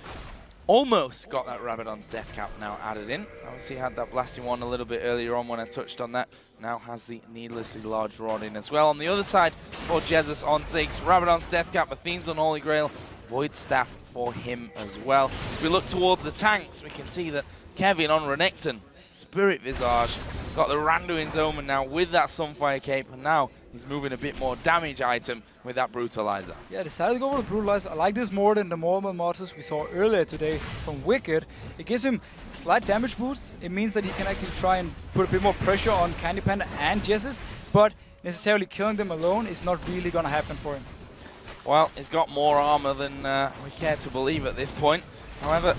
almost got that Rabadon's death cap now added in. Obviously had that blasting one a little bit earlier on when I touched on that. Now has the needlessly large rod in as well. On the other side for Jesus on 6, Rabadon's death cap, Athene's Unholy Grail, Void Staff for him as well. If we look towards the tanks, we can see that Kevin on Renekton, Spirit Visage, got the Randuin's Omen now with that Sunfire Cape, and now he's moving a bit more damage item with that Brutalizer. Yeah, decided to go for the Brutalizer. I like this more than the normal mortars we saw earlier today from Wicked. It gives him a slight damage boost. It means that he can actually try and put a bit more pressure on Candy Panda and Jessus, but necessarily killing them alone is not really going to happen for him. Well, he's got more armor than we care to believe at this point. However,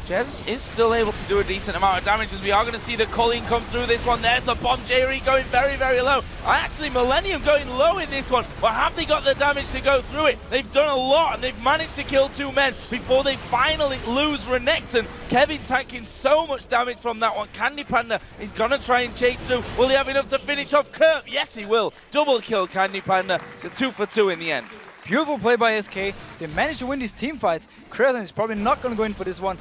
Jez is still able to do a decent amount of damage, as we are going to see the Colleen come through this one. There's a bomb. J-Ree going very, very low. Actually, Millennium going low in this one, but have they got the damage to go through it? They've done a lot, and they've managed to kill 2 men before they finally lose Renekton. Kevin tanking so much damage from that one. Candy Panda is going to try and chase through. Will he have enough to finish off Kerp? Yes, he will. Double kill Candy Panda. It's a 2 for 2 in the end. Beautiful play by SK. They managed to win these team fights. Creaton is probably not going to go in for this one.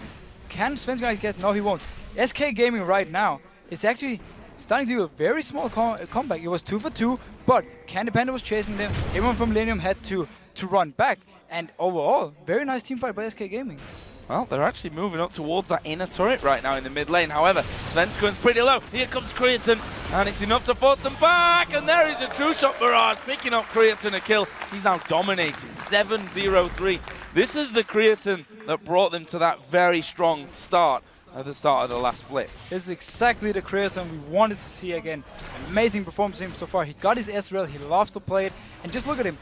Can Svenskan guess? No, he won't. SK Gaming right now is actually starting to do a very small comeback. It was 2 for 2, but Candy Panda was chasing them. Everyone from Millennium had to run back. And overall, very nice team fight by SK Gaming. Well, they're actually moving up towards that inner turret right now in the mid lane. However, Svenskun's pretty low. Here comes Creaton, and it's enough to force them back. And there is a true shot barrage, picking up Creaton a kill. He's now dominating, 7-0-3. This is the Creaton that brought them to that very strong start at the start of the last split. This is exactly the Creaton we wanted to see again. Amazing performance from him so far. He got his S-Rail, he loves to play it, and just look at him.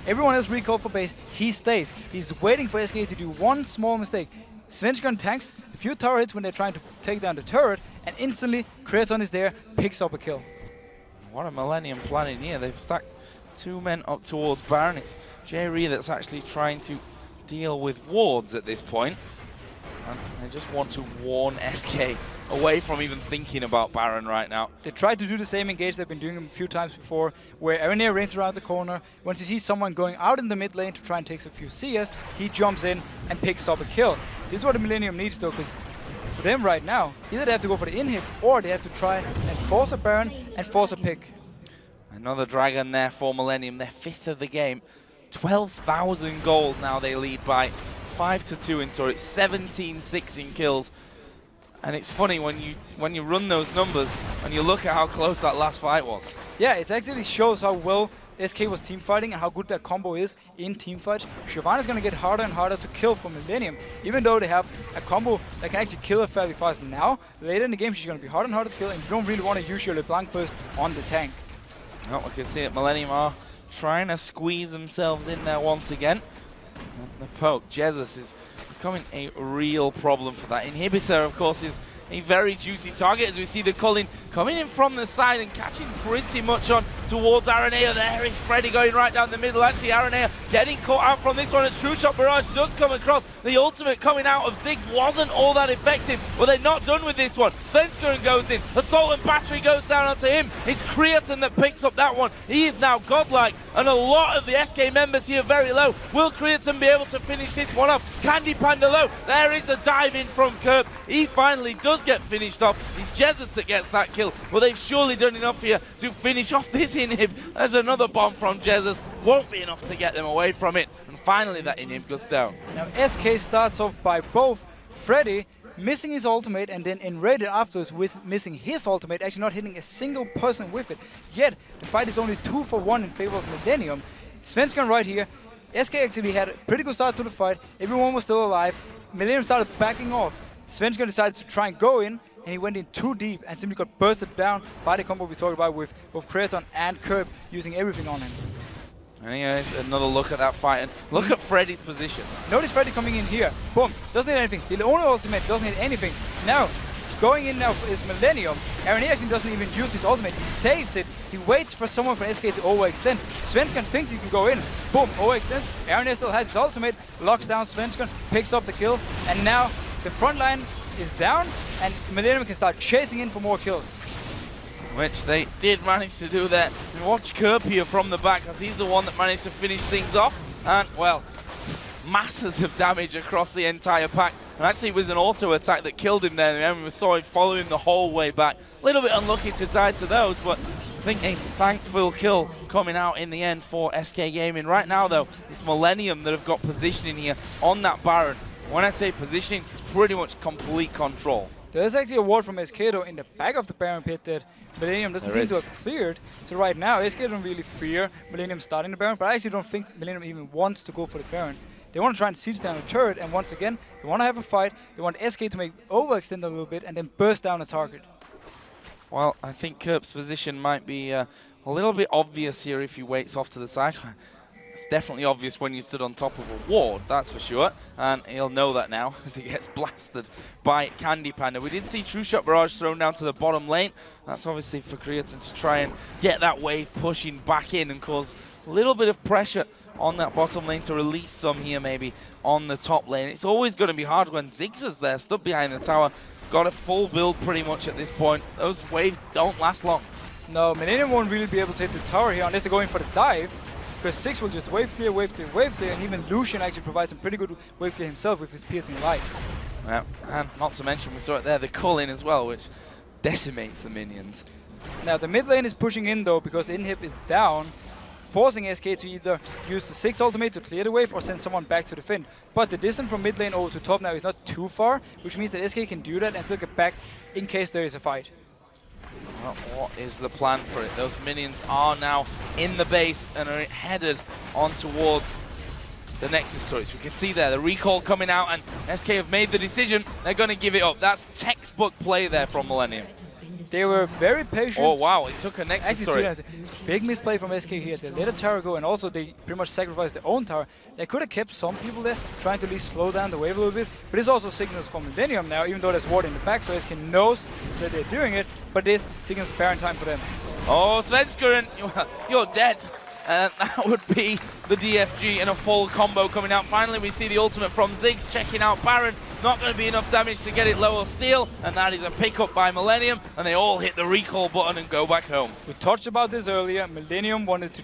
Everyone else recalled for base, he stays. He's waiting for SK to do one small mistake. Svenskan tanks a few tower hits when they're trying to take down the turret, and instantly Creaton is there, picks up a kill. What a Millennium planning here. They've stacked 2 men up towards Baron. It's J-Ree that's actually trying to deal with wards at this point. And they just want to warn SK away from even thinking about Baron right now. They tried to do the same engage they've been doing a few times before, where Aranea rains around the corner. Once he sees someone going out in the mid lane to try and take a few CS, he jumps in and picks up a kill. This is what the Millennium needs though, because for them right now, either they have to go for the inhib, or they have to try and force a Baron and force a pick. Another dragon there for Millennium, their 5th of the game. 12,000 gold now they lead by 5-2 in turrets, 17-6 in kills. And it's funny when you run those numbers and you look at how close that last fight was. Yeah, it actually shows how well SK was team fighting and how good that combo is in team fights. Shyvana is going to get harder and harder to kill for Millennium, even though they have a combo that can actually kill her fairly fast now. Later in the game, she's going to be harder and harder to kill, and you don't really want to use your LeBlanc burst on the tank. Oh, we can see it. Millennium are trying to squeeze themselves in there once again. And the poke, Jesus is becoming a real problem for that. Inhibitor, of course, is a very juicy target as we see the Culling coming in from the side and catching pretty much on towards Aranea. There is Freddy going right down the middle. Actually, Aranea getting caught out from this one as True Shot Barrage does come across. The ultimate coming out of Ziggs wasn't all that effective, but they're not done with this one. Svenskeren goes in. Assault and Battery goes down onto him. It's Creatine that picks up that one. He is now godlike, and a lot of the SK members here very low. Will Creatine be able to finish this one off? Candy Panda low. There is the dive in from Kerp. He finally does get finished off. It's Jesus that gets that kill. Well, they've surely done enough here to finish off this inhib. There's another bomb from Jesus. Won't be enough to get them away from it. And finally that inhib goes down. Now SK starts off by both Freddy missing his ultimate and then Enrated afterwards with missing his ultimate, actually not hitting a single person with it. Yet the fight is only 2-for-1 in favor of Millennium. Svenskeren right here. SK actually had a pretty good start to the fight. Everyone was still alive. Millennium started backing off. Svenskeren decided to try and go in, and he went in too deep and simply got bursted down by the combo we talked about with both Creatine and Kerp using everything on him. Anyways, another look at that fight, and look at Freddy's position. Notice Freddy coming in here. Boom. Doesn't need anything. The only ultimate doesn't need anything. Now, going in now is Millennium. Aaron actually doesn't even use his ultimate. He saves it. He waits for someone from SK to overextend. Svenskeren thinks he can go in. Boom. Overextends. Aaron still has his ultimate. Locks down Svenskeren. Picks up the kill. And now the front line is down. And Millennium can start chasing in for more kills. Which they did manage to do there. And watch Kerp here from the back, as he's the one that managed to finish things off. And, well, masses of damage across the entire pack. And actually it was an auto attack that killed him there. And we saw him following the whole way back. A little bit unlucky to die to those, but I think a thankful kill coming out in the end for SK Gaming. Right now, though, it's Millennium that have got positioning here on that Baron. When I say positioning, it's pretty much complete control. There's actually a ward from SK though in the back of the Baron pit that Millennium doesn't seem to have cleared. So right now, SK don't really fear Millennium starting the Baron, but I actually don't think Millennium even wants to go for the Baron. They want to try and siege down the turret, and once again, they want to have a fight. They want SK to make overextend a little bit and then burst down a target. Well, I think Kerp's position might be a little bit obvious here if he waits off to the side. It's definitely obvious when you stood on top of a ward, that's for sure. And he'll know that now as he gets blasted by Candy Panda. We did see True Shot Barrage thrown down to the bottom lane. That's obviously for Creatine to try and get that wave pushing back in and cause a little bit of pressure on that bottom lane to release some here maybe on the top lane. It's always going to be hard when Ziggs is there, stood behind the tower. Got a full build pretty much at this point. Those waves don't last long. No, Millennium won't really be able to hit the tower here unless they're going for the dive. Because Ziggs will just wave clear, wave clear, wave clear, and even Lucian actually provides some pretty good wave clear himself with his piercing light. Yeah, and not to mention, we saw it there, the Culling as well, which decimates the minions. Now the mid lane is pushing in though because inhib is down, forcing SK to either use the Ziggs ultimate to clear the wave or send someone back to defend. But the distance from mid lane over to top now is not too far, which means that SK can do that and still get back in case there is a fight. Well, what is the plan for it? Those minions are now in the base and are headed on towards the Nexus turrets. We can see there the recall coming out, and SK have made the decision. They're going to give it up. That's textbook play there from Millennium. They were very patient. Oh wow, it took a Nexus turret. Big misplay from SK here. They let a tower go, and also they pretty much sacrificed their own tower. They could have kept some people there, trying to at least slow down the wave a little bit. But this also signals from Millennium now, even though there's ward in the back, so SK knows that they're doing it. But this signals Baron time for them. Oh, Svenskeren, you're dead. And that would be the DFG in a full combo coming out. Finally, we see the ultimate from Ziggs checking out Baron. Not going to be enough damage to get it lower steal, and that is a pickup by Millennium, and they all hit the recall button and go back home. We touched about this earlier. Millennium wanted to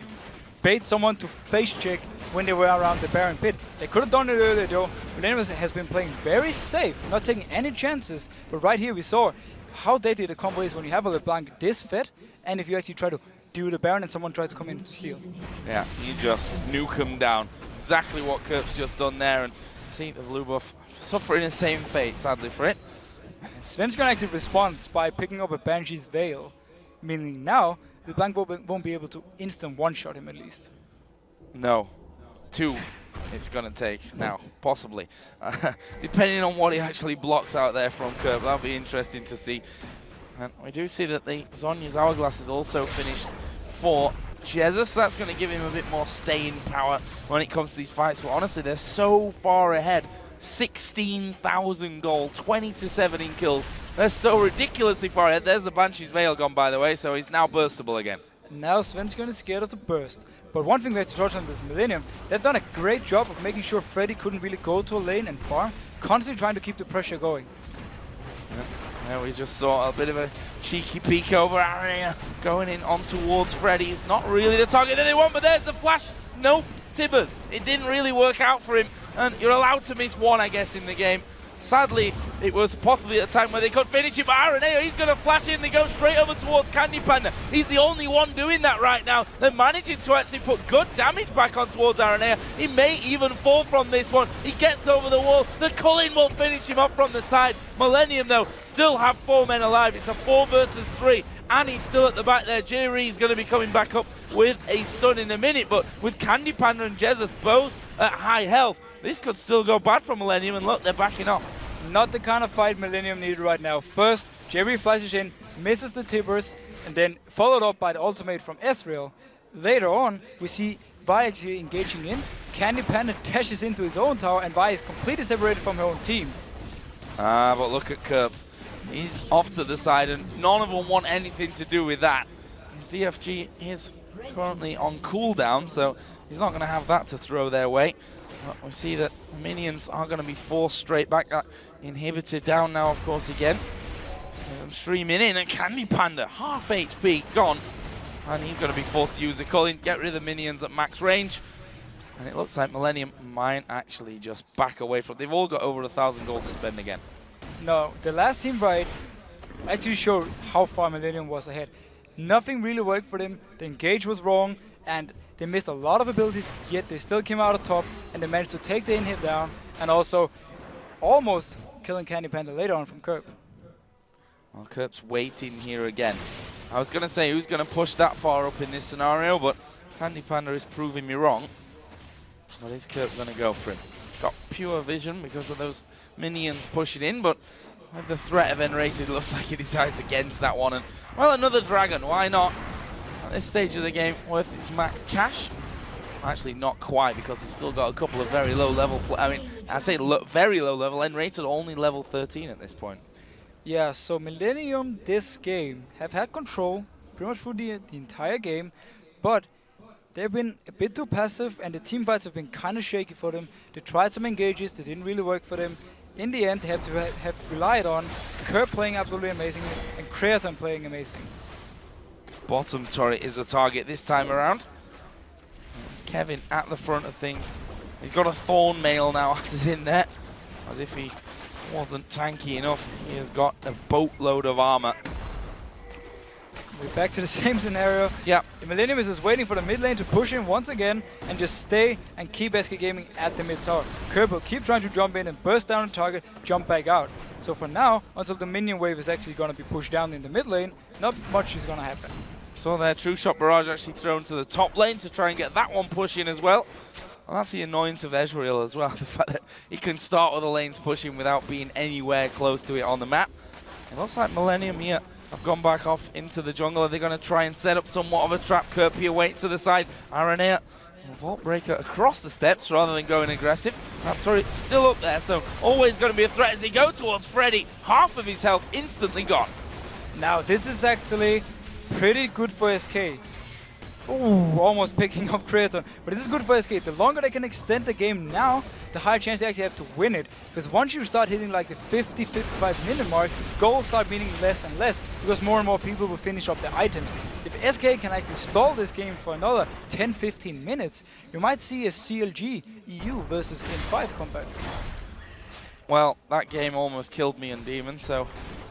bait someone to face check when they were around the Baron pit. They could have done it earlier though. Millennium has been playing very safe, not taking any chances. But right here we saw how deadly the combo is when you have a LeBlanc this fed, and if you actually try to do the Baron and someone tries to come in to steal. Yeah, you just nuke him down. Exactly what Kurp's just done there, and see the blue buff suffering the same fate, sadly for it. Sven's gonna actually respond by picking up a Banshee's Veil, meaning now the Blank won't be able to instant one-shot him at least. No. 2 it's gonna take now, possibly. Depending on what he actually blocks out there from Kurp, that'll be interesting to see. And we do see that the Zhonya's Hourglass is also finished for Jesus. That's going to give him a bit more staying power when it comes to these fights. But honestly, they're so far ahead. 16,000 gold, 20-7 in kills. They're so ridiculously far ahead. There's the Banshee's Veil gone, by the way, so he's now burstable again. Now Sven's going to scared of the burst. But one thing we have to touch on with Millennium, they've done a great job of making sure Freddy couldn't really go to a lane and farm, constantly trying to keep the pressure going. Yeah, we just saw a bit of a cheeky peek over Aaron going in on towards Freddy. He's not really the target that they want, but there's the flash. Nope, Tibbers. It didn't really work out for him, and you're allowed to miss one, I guess, in the game. Sadly, it was possibly at a time where they could finish it, but Araneo, he's going to flash in. They go straight over towards Candy Panda. He's the only one doing that right now. They're managing to actually put good damage back on towards Araneo. He may even fall from this one. He gets over the wall. The Culling will finish him off from the side. Millennium, though, still have 4 men alive. It's a 4 versus 3, and he's still at the back there. Jerry is going to be coming back up with a stun in a minute, but with Candy Panda and Jesus both at high health, this could still go bad for Millennium, and look, they're backing off. Not the kind of fight Millennium needed right now. First, Jerry flashes in, misses the Tibbers, and then followed up by the ultimate from Ezreal. Later on, we see Vi actually engaging in. Candy Panda dashes into his own tower, and Vi is completely separated from her own team. But look at Kurp. He's off to the side, and none of them want anything to do with that. ZFG is currently on cooldown, so he's not going to have that to throw their way. But we see that minions are going to be forced straight back. That inhibitor down now, of course, again. I'm streaming in, and Candy Panda, half HP, gone. And he's going to be forced to use the Culling, get rid of the minions at max range. And it looks like Millennium might actually just back away from. They've all got over 1,000 gold to spend again. No, the last team fight actually showed how far Millennium was ahead. Nothing really worked for them. The engage was wrong, and they missed a lot of abilities, yet they still came out on top, and they managed to take the inhib down, and also almost killing Candy Panda later on from Kurp. Well, Kurp's waiting here again. I was going to say who's going to push that far up in this scenario, but Candy Panda is proving me wrong. What is Kurp going to go for him? Got pure vision because of those minions pushing in, but with the threat of N-rated, looks like he decides against that one. And, well, another dragon, why not? At this stage of the game, worth its max cash. Actually, not quite, because we've still got a couple of very low level. I mean, I say very low level. N-rated only level 13 at this point. Yeah, so Millennium this game have had control pretty much through the entire game, but they've been a bit too passive, and the team fights have been kind of shaky for them. They tried some engages, they didn't really work for them. In the end, they have to have relied on Kurp playing absolutely amazing and Creaton playing amazing. Bottom turret is the target this time around. It's Kevin at the front of things. He's got a Thorn Mail now added in there, as if he wasn't tanky enough. He has got a boatload of armor. We're back to the same scenario. Yeah. The Millennium is just waiting for the mid lane to push in once again and just stay and keep SK Gaming at the mid tower. Kurp will keep trying to jump in and burst down the target, jump back out. So for now, until the minion wave is actually going to be pushed down in the mid lane, not much is going to happen. So their True Shot Barrage actually thrown to the top lane to try and get that one pushing as well. And that's the annoyance of Ezreal as well, the fact that he can start with the lanes pushing without being anywhere close to it on the map. It looks like Millennium here have gone back off into the jungle. Are they going to try and set up somewhat of a trap? Kurp here wait to the side. Aranea, Vault Breaker across the steps rather than going aggressive. That turret's still up there, so always going to be a threat as they go towards Freddy. Half of his health instantly gone. Now this is actually pretty good for SK. Ooh, almost picking up Creator. But this is good for SK. The longer they can extend the game now, the higher chance they actually have to win it. Because once you start hitting like the 50-55 minute mark, goals start meaning less and less, because more and more people will finish up their items. If SK can actually stall this game for another 10-15 minutes, you might see a CLG EU versus N5 comeback. Well, that game almost killed me and Demon, so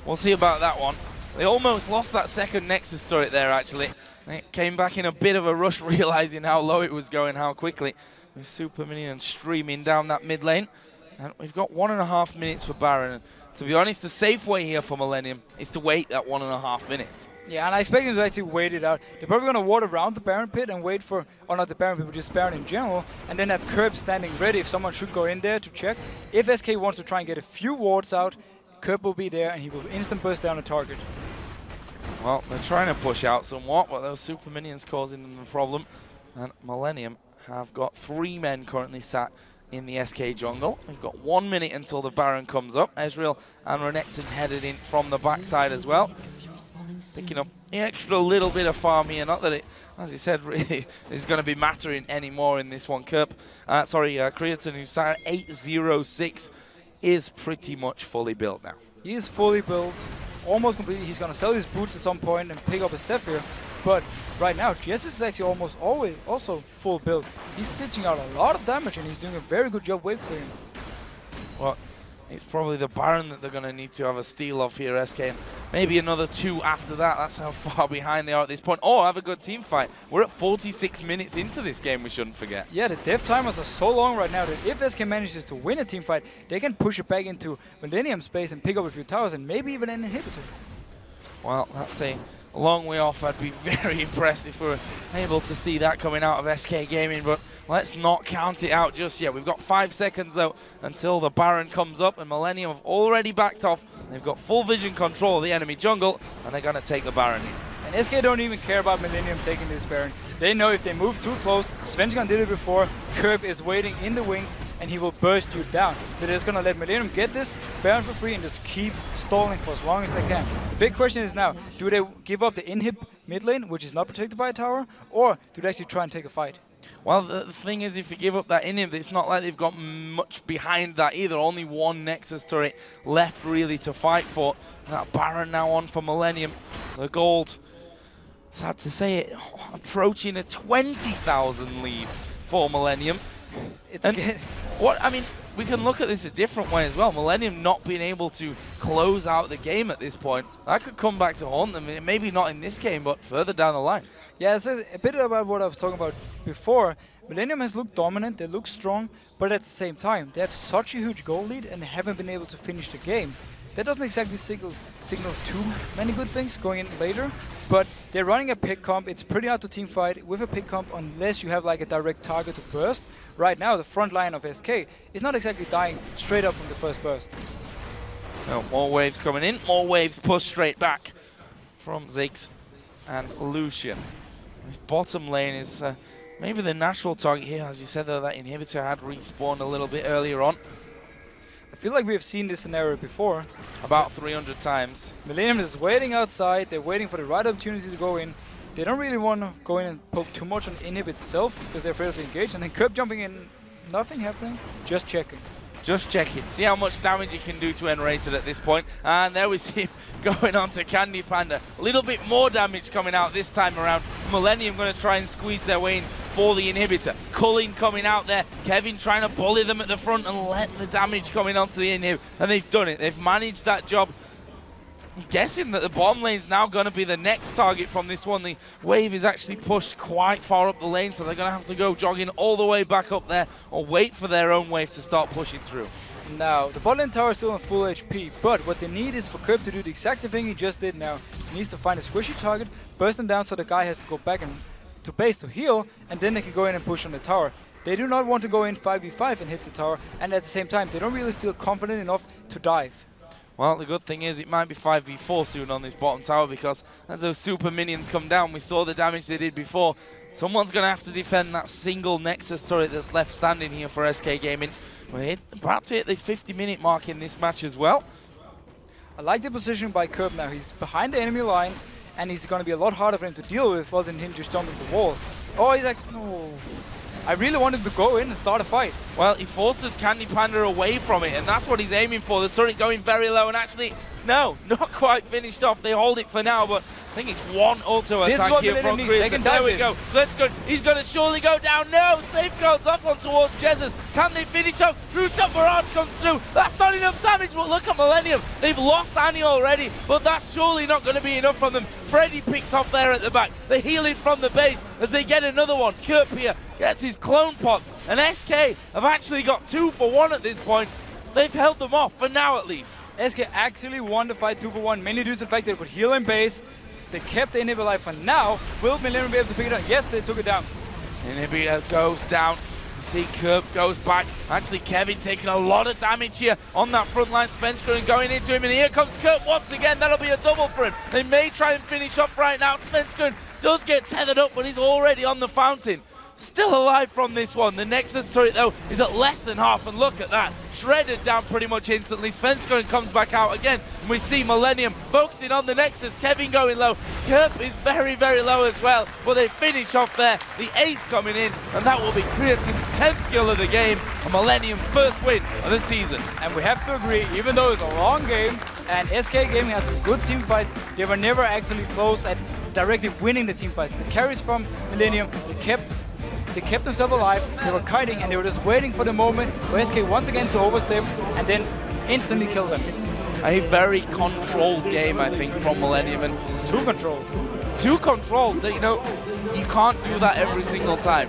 we'll see about that one. They almost lost that second Nexus turret there, actually. It came back in a bit of a rush, realizing how low it was going, how quickly. With Super Minions streaming down that mid lane. And we've got 1.5 minutes for Baron. And to be honest, the safe way here for Millennium is to wait that 1.5 minutes. Yeah, and I expect them to actually wait it out. They're probably going to ward around the Baron pit and wait for, or not the Baron pit, but just Baron in general, and then have Curb standing ready if someone should go in there to check. If SK wants to try and get a few wards out, Curb will be there and he will instant burst down a target. Well, they're trying to push out somewhat, but those Super Minions causing them the problem. And Millennium have got 3 men currently sat in the SK jungle. We've got 1 minute until the Baron comes up. Ezreal and Renekton headed in from the backside as well. Picking up the extra little bit of farm here. Not that it, as you said, really is going to be mattering anymore in this one. Creaton, who's sat at 806, is pretty much fully built now. He is fully built, almost completely. He's going to sell his boots at some point and pick up a Zephyr. But right now, GS is actually almost always also full build. He's stitching out a lot of damage and he's doing a very good job wave clearing. Well, it's probably the Baron that they're going to need to have a steal of here, SK. And maybe another 2 after that. That's how far behind they are at this point. Oh, have a good team fight. We're at 46 minutes into this game, we shouldn't forget. Yeah, the dev timers are so long right now that if SK manages to win a team fight, they can push it back into Millennium space and pick up a few towers and maybe even an inhibitor. Well, that's a long way off. I'd be very impressed if we were able to see that coming out of SK Gaming, but let's not count it out just yet. We've got 5 seconds though until the Baron comes up, and Millennium have already backed off. They've got full vision control of the enemy jungle, and they're going to take the Baron in. And SK don't even care about Millennium taking this Baron. They know if they move too close, Svenskon did it before, Curb is waiting in the wings, and he will burst you down. So they're just going to let Millennium get this Baron for free and just keep stalling for as long as they can. The big question is now, do they give up the inhib mid lane, which is not protected by a tower, or do they actually try and take a fight? Well, the thing is, if you give up that inhib, it's not like they've got much behind that either. Only 1 Nexus turret left really to fight for. That Baron now on for Millennium. The gold, sad to say it, approaching a 20,000 lead for Millennium. We can look at this a different way as well. Millennium not being able to close out the game at this point. That could come back to haunt them. Maybe not in this game, but further down the line. Yeah, it's a bit about what I was talking about before. Millennium has looked dominant, they look strong, but at the same time, they have such a huge goal lead and they haven't been able to finish the game. That doesn't exactly signal too many good things going in later, but they're running a pick comp. It's pretty hard to team fight with a pick comp unless you have like a direct target to burst. Right now, the front line of SK is not exactly dying straight up from the first burst. No, more waves coming in, more waves pushed straight back from Ziggs and Lucian. His bottom lane is maybe the natural target here. As you said, though, that inhibitor had respawned a little bit earlier on. I feel like we have seen this scenario before. About 300 times. Millennium is waiting outside, they're waiting for the right opportunity to go in. They don't really want to go in and poke too much on inhib itself because they're afraid to engage, and then Curb jumping in, nothing happening, just checking. Just checking. See how much damage he can do to Enrated at this point. And there we see him going on to Candy Panda. A little bit more damage coming out this time around. Millennium going to try and squeeze their way in for the inhibitor. Culling coming out there. Kevin trying to bully them at the front and let the damage coming onto the inhib. And they've done it. They've managed that job. I'm guessing that the bottom lane's now going to be the next target from this one. The wave is actually pushed quite far up the lane, so they're going to have to go jogging all the way back up there or wait for their own wave to start pushing through. Now, the bot lane tower is still on full HP, but what they need is for Curb to do the exact same thing he just did now. He needs to find a squishy target, burst them down so the guy has to go back to base to heal, and then they can go in and push on the tower. They do not want to go in 5v5 and hit the tower, and at the same time, they don't really feel confident enough to dive. Well, the good thing is it might be 5v4 soon on this bottom tower, because as those super minions come down, we saw the damage they did before. Someone's going to have to defend that single Nexus turret that's left standing here for SK Gaming. We're about to hit the 50-minute mark in this match as well. I like the position by Curb now. He's behind the enemy lines, and he's going to be a lot harder for him to deal with other than him just jumping the wall. Oh, he's like, no. I really wanted to go in and start a fight. Well, he forces Candy Panda away from it, and that's what he's aiming for. The turret going very low, and actually, no, not quite finished off. They hold it for now, but think it's one auto This is attack what here Millennium from needs. They Chris. can There dive we this. go. So that's good. He's going to surely go down. No, safe goes off on towards Jesus. Can they finish off? True shot barrage comes through. That's not enough damage, but look at Millennium. They've lost Annie already, but that's surely not going to be enough from them. Freddy picked off there at the back. They're healing from the base as they get another one. Kurp here gets his clone popped, and SK have actually got 2 for 1 at this point. They've held them off, for now at least. SK actually won the fight 2 for 1, mainly due to the fact they could heal in base. They kept the inhibitor alive for now. Will Millennium be able to pick it up? Yes, they took it down. Inhibitor goes down. You see Kurp goes back. Actually, Kevin taking a lot of damage here on that front line. Svenskeren going into him, and here comes Kurp once again. That'll be a double for him. They may try and finish off right now. Svenskeren does get tethered up, but he's already on the fountain. Still alive from this one. The Nexus turret, though, is at less than half, and look at that. Shredded down pretty much instantly. Svenskeren comes back out again, and we see Millennium focusing on the Nexus. Kevin going low. Kurp is very, very low as well, but they finish off there. The ace coming in, and that will be Creatine's 10th kill of the game, and Millennium's first win of the season. And we have to agree, even though it's a long game, and SK Gaming has a good team fight, they were never actually close at directly winning the team fights. The carries from Millennium, they kept themselves alive, they were kiting, and they were just waiting for the moment for SK once again to overstep and then instantly kill them. A very controlled game, I think, from Millennium. And too controlled. Too controlled. You know, you can't do that every single time.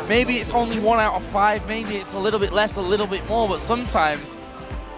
Maybe it's only 1 out of 5, maybe it's a little bit less, a little bit more, but sometimes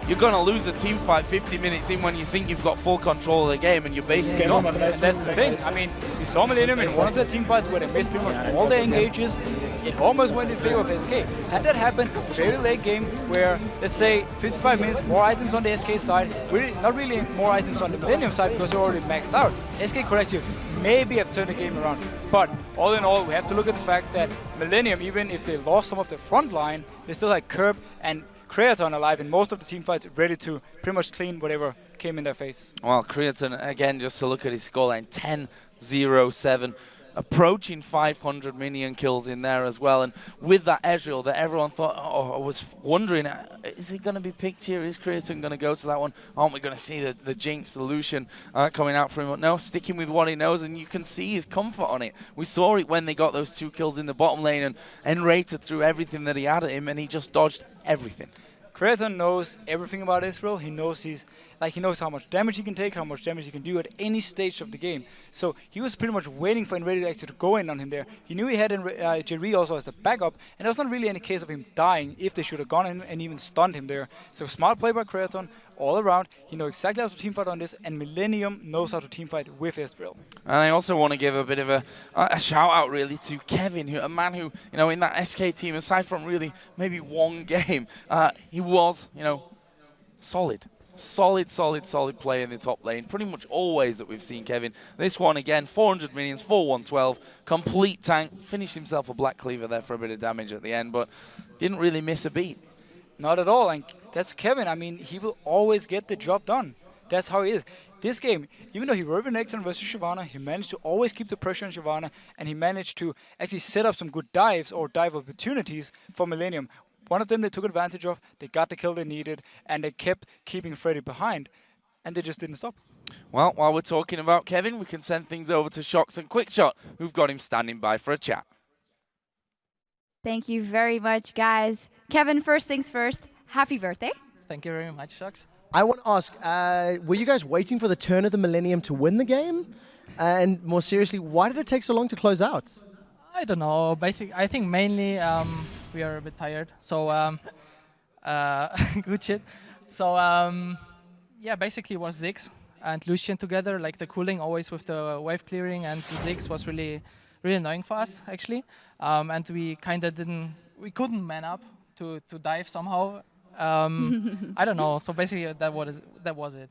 you're going to lose a team fight 50 minutes in when you think you've got full control of the game and you're basically not. That's the thing. I mean, we saw Millennium in one of the team fights where they missed pretty much all their engages. It almost went in favor of SK. Had that happened, very late game where, let's say, 55 minutes, more items on the SK side, really, not really more items on the Millennium side because they're already maxed out. SK could actually maybe have turned the game around. But all in all, we have to look at the fact that Millennium, even if they lost some of their front line, they still had Kurp and Creatine alive in most of the team fights, ready to pretty much clean whatever came in their face. Well, Creatine, again, just to look at his scoreline, 10-0-7, approaching 500 minion kills in there as well. And with that Ezreal that everyone thought, I was wondering, is he going to be picked here? Is Creatine going to go to that one? Aren't we going to see the Jinx solution coming out for him? But no, sticking with what he knows, and you can see his comfort on it. We saw it when they got those 2 kills in the bottom lane, and Enrated threw everything that he had at him, and he just dodged everything. Creatine knows everything about Israel. He knows he knows how much damage he can take, how much damage he can do at any stage of the game. So he was pretty much waiting for Enrated actually to go in on him there. He knew he had Jerry also as the backup, and there was not really any case of him dying if they should have gone in and even stunned him there. So smart play by Creatine all around. He knows exactly how to teamfight on this, and Millennium knows how to teamfight with Israel. And I also want to give a bit of a shout out really to Kevin, a man who, you know, in that SK team, aside from really maybe one game, he was, you know, solid play in the top lane. Pretty much always that we've seen Kevin. This one again, 400 minions, 4-1-12, complete tank. Finished himself a Black Cleaver there for a bit of damage at the end, but didn't really miss a beat. Not at all, and that's Kevin. I mean, he will always get the job done. That's how he is. This game, even though he were next on versus Shyvana, he managed to always keep the pressure on Shyvana, and he managed to actually set up some good dives or dive opportunities for Millennium. One of them they took advantage of, they got the kill they needed, and they kept keeping Freddy behind, and they just didn't stop. Well, while we're talking about Kevin, we can send things over to Shox and Quickshot, who've got him standing by for a chat. Thank you very much, guys. Kevin, first things first, happy birthday. Thank you very much, Shox. I want to ask, were you guys waiting for the turn of the Millennium to win the game? And more seriously, why did it take so long to close out? I don't know. Basically, I think mainly we are a bit tired. So, good shit. So, yeah, basically it was Ziggs and Lucian together, like the cooling always with the wave clearing, and Ziggs was really annoying for us, actually. And we kind of couldn't man up to dive somehow. I don't know. So basically that was it.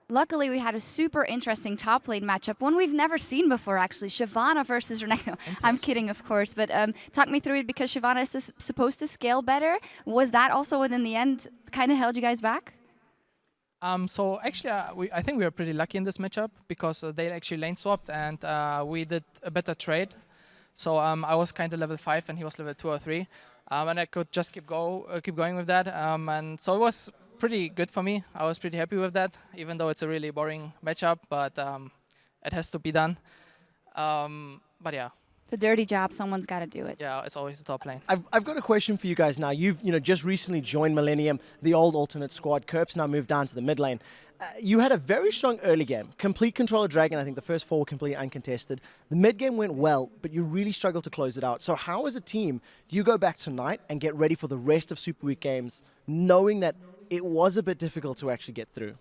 Luckily, we had a super interesting top lane matchup, one we've never seen before, actually. Shyvana versus Renekton. I'm kidding, of course, but talk me through it, because Shyvana is supposed to scale better. Was that also what, in the end, kind of held you guys back? So actually, I think we were pretty lucky in this matchup, because they actually lane swapped, and we did a better trade. So I was kind of level 5, and he was level 2 or 3. And I could just keep going with that. And so it was pretty good for me. I was pretty happy with that, even though it's a really boring matchup. But it has to be done. But yeah. It's a dirty job. Someone's got to do it. Yeah, it's always the top lane. I've got a question for you guys now. You've just recently joined Millennium, the old alternate squad. Kerp's now moved down to the mid lane. You had a very strong early game. Complete control of Dragon. I think the first 4 were completely uncontested. The mid game went well, but you really struggled to close it out. So how, as a team, do you go back tonight and get ready for the rest of Super Week games, knowing that it was a bit difficult to actually get through?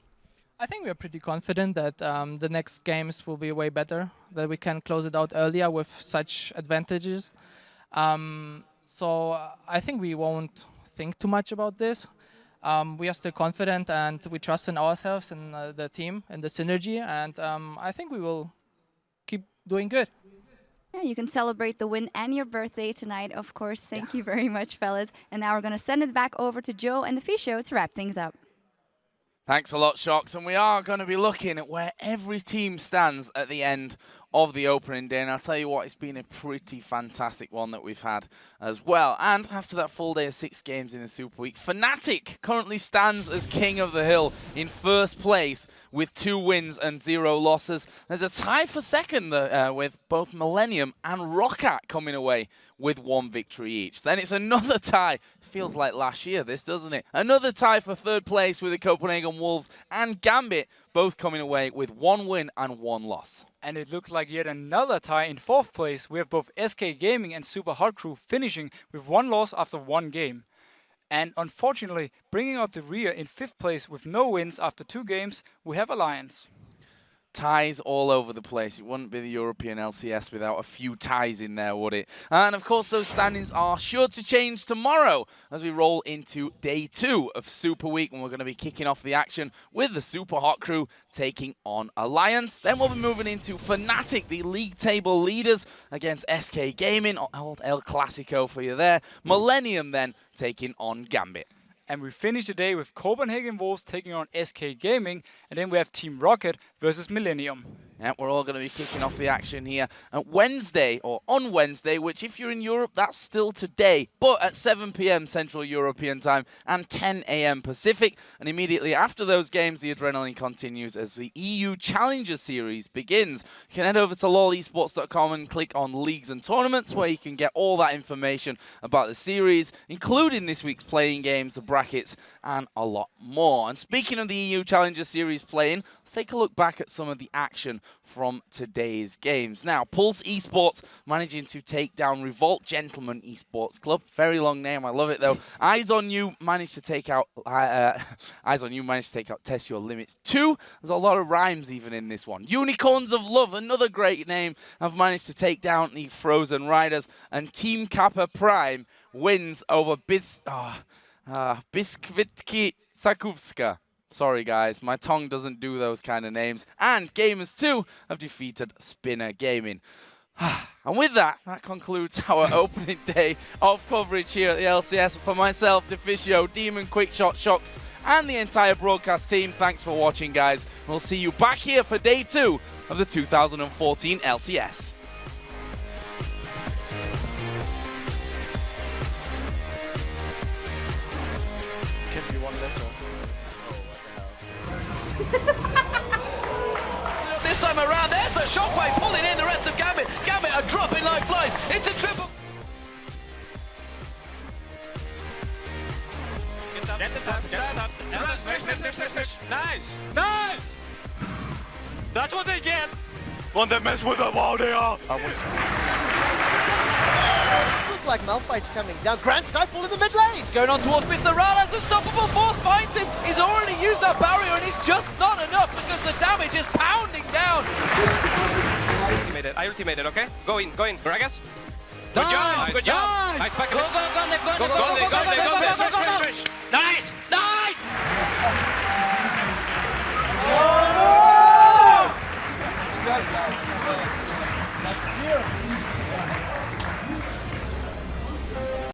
I think we are pretty confident that the next games will be way better, that we can close it out earlier with such advantages. So I think we won't think too much about this. We are still confident and we trust in ourselves and the team and the synergy, and I think we will keep doing good. Yeah, you can celebrate the win and your birthday tonight, of course. Thank you very much, fellas. And now we're going to send it back over to Joe and the Fish Show to wrap things up. Thanks a lot, Shox. And we are going to be looking at where every team stands at the end of the opening day. And I'll tell you what, it's been a pretty fantastic one that we've had as well. And after that full day of 6 games in the Super Week, Fnatic currently stands as king of the hill in first place with 2 wins and 0 losses. There's a tie for second with both Millennium and Roccat coming away with 1 victory each. Then it's another tie. Feels like last year, this, doesn't it? Another tie for third place with the Copenhagen Wolves and Gambit, both coming away with 1 win and 1 loss. And it looks like yet another tie in 4th place. We have both SK Gaming and Super Hot Crew finishing with 1 loss after 1 game. And unfortunately, bringing up the rear in 5th place with no wins after 2 games, we have Alliance. Ties all over the place. It wouldn't be the European LCS without a few ties in there, would it? And of course, those standings are sure to change tomorrow as we roll into day 2 of Super Week, and we're going to be kicking off the action with the Super Hot Crew taking on Alliance. Then we'll be moving into Fnatic, the league table leaders, against SK Gaming, old El Clasico for you there. Millennium then taking on Gambit. And we finish the day with Copenhagen Wolves taking on SK Gaming, and then we have Team Rocket versus Millennium. Yeah, we're all going to be kicking off the action here at Wednesday, or on Wednesday, which if you're in Europe, that's still today, but at 7 p.m. Central European Time and 10 a.m. Pacific. And immediately after those games, the adrenaline continues as the EU Challenger Series begins. You can head over to lolesports.com and click on Leagues and Tournaments, where you can get all that information about the series, including this week's playing games, the brackets, and a lot more. And speaking of the EU Challenger Series playing, let's take a look back at some of the action from today's games. Now, Pulse Esports managing to take down Revolt Gentlemen Esports Club. Very long name, I love it though. Eyes on You managed to take out Test Your Limits 2. There's a lot of rhymes even in this one. Unicorns of Love, another great name, have managed to take down the Frozen Riders, and Team Kappa Prime wins over Biskvitki Sakowska. Sorry guys, my tongue doesn't do those kind of names. And Gamers 2 have defeated Spinner Gaming. And with that, that concludes our opening day of coverage here at the LCS. For myself, Deficio, Demon, Quickshot, Shox, and the entire broadcast team, thanks for watching guys. We'll see you back here for day 2 of the 2014 LCS. Can be one letter. This time around, there's the shockwave pulling in the rest of Gambit. Gambit are dropping like flies. It's a triple. Nice! Nice! That's what they get! Want to mess with them while they are! Looks like Malphite's coming down. Grand Skyfall in the mid lane! Going on towards Mr. Rala's unstoppable force finds him! He's already used that barrier and it's just not enough because the damage is pounding down! I ultimated, okay? Go in, Gragas. Good job, good job! Nice, back go,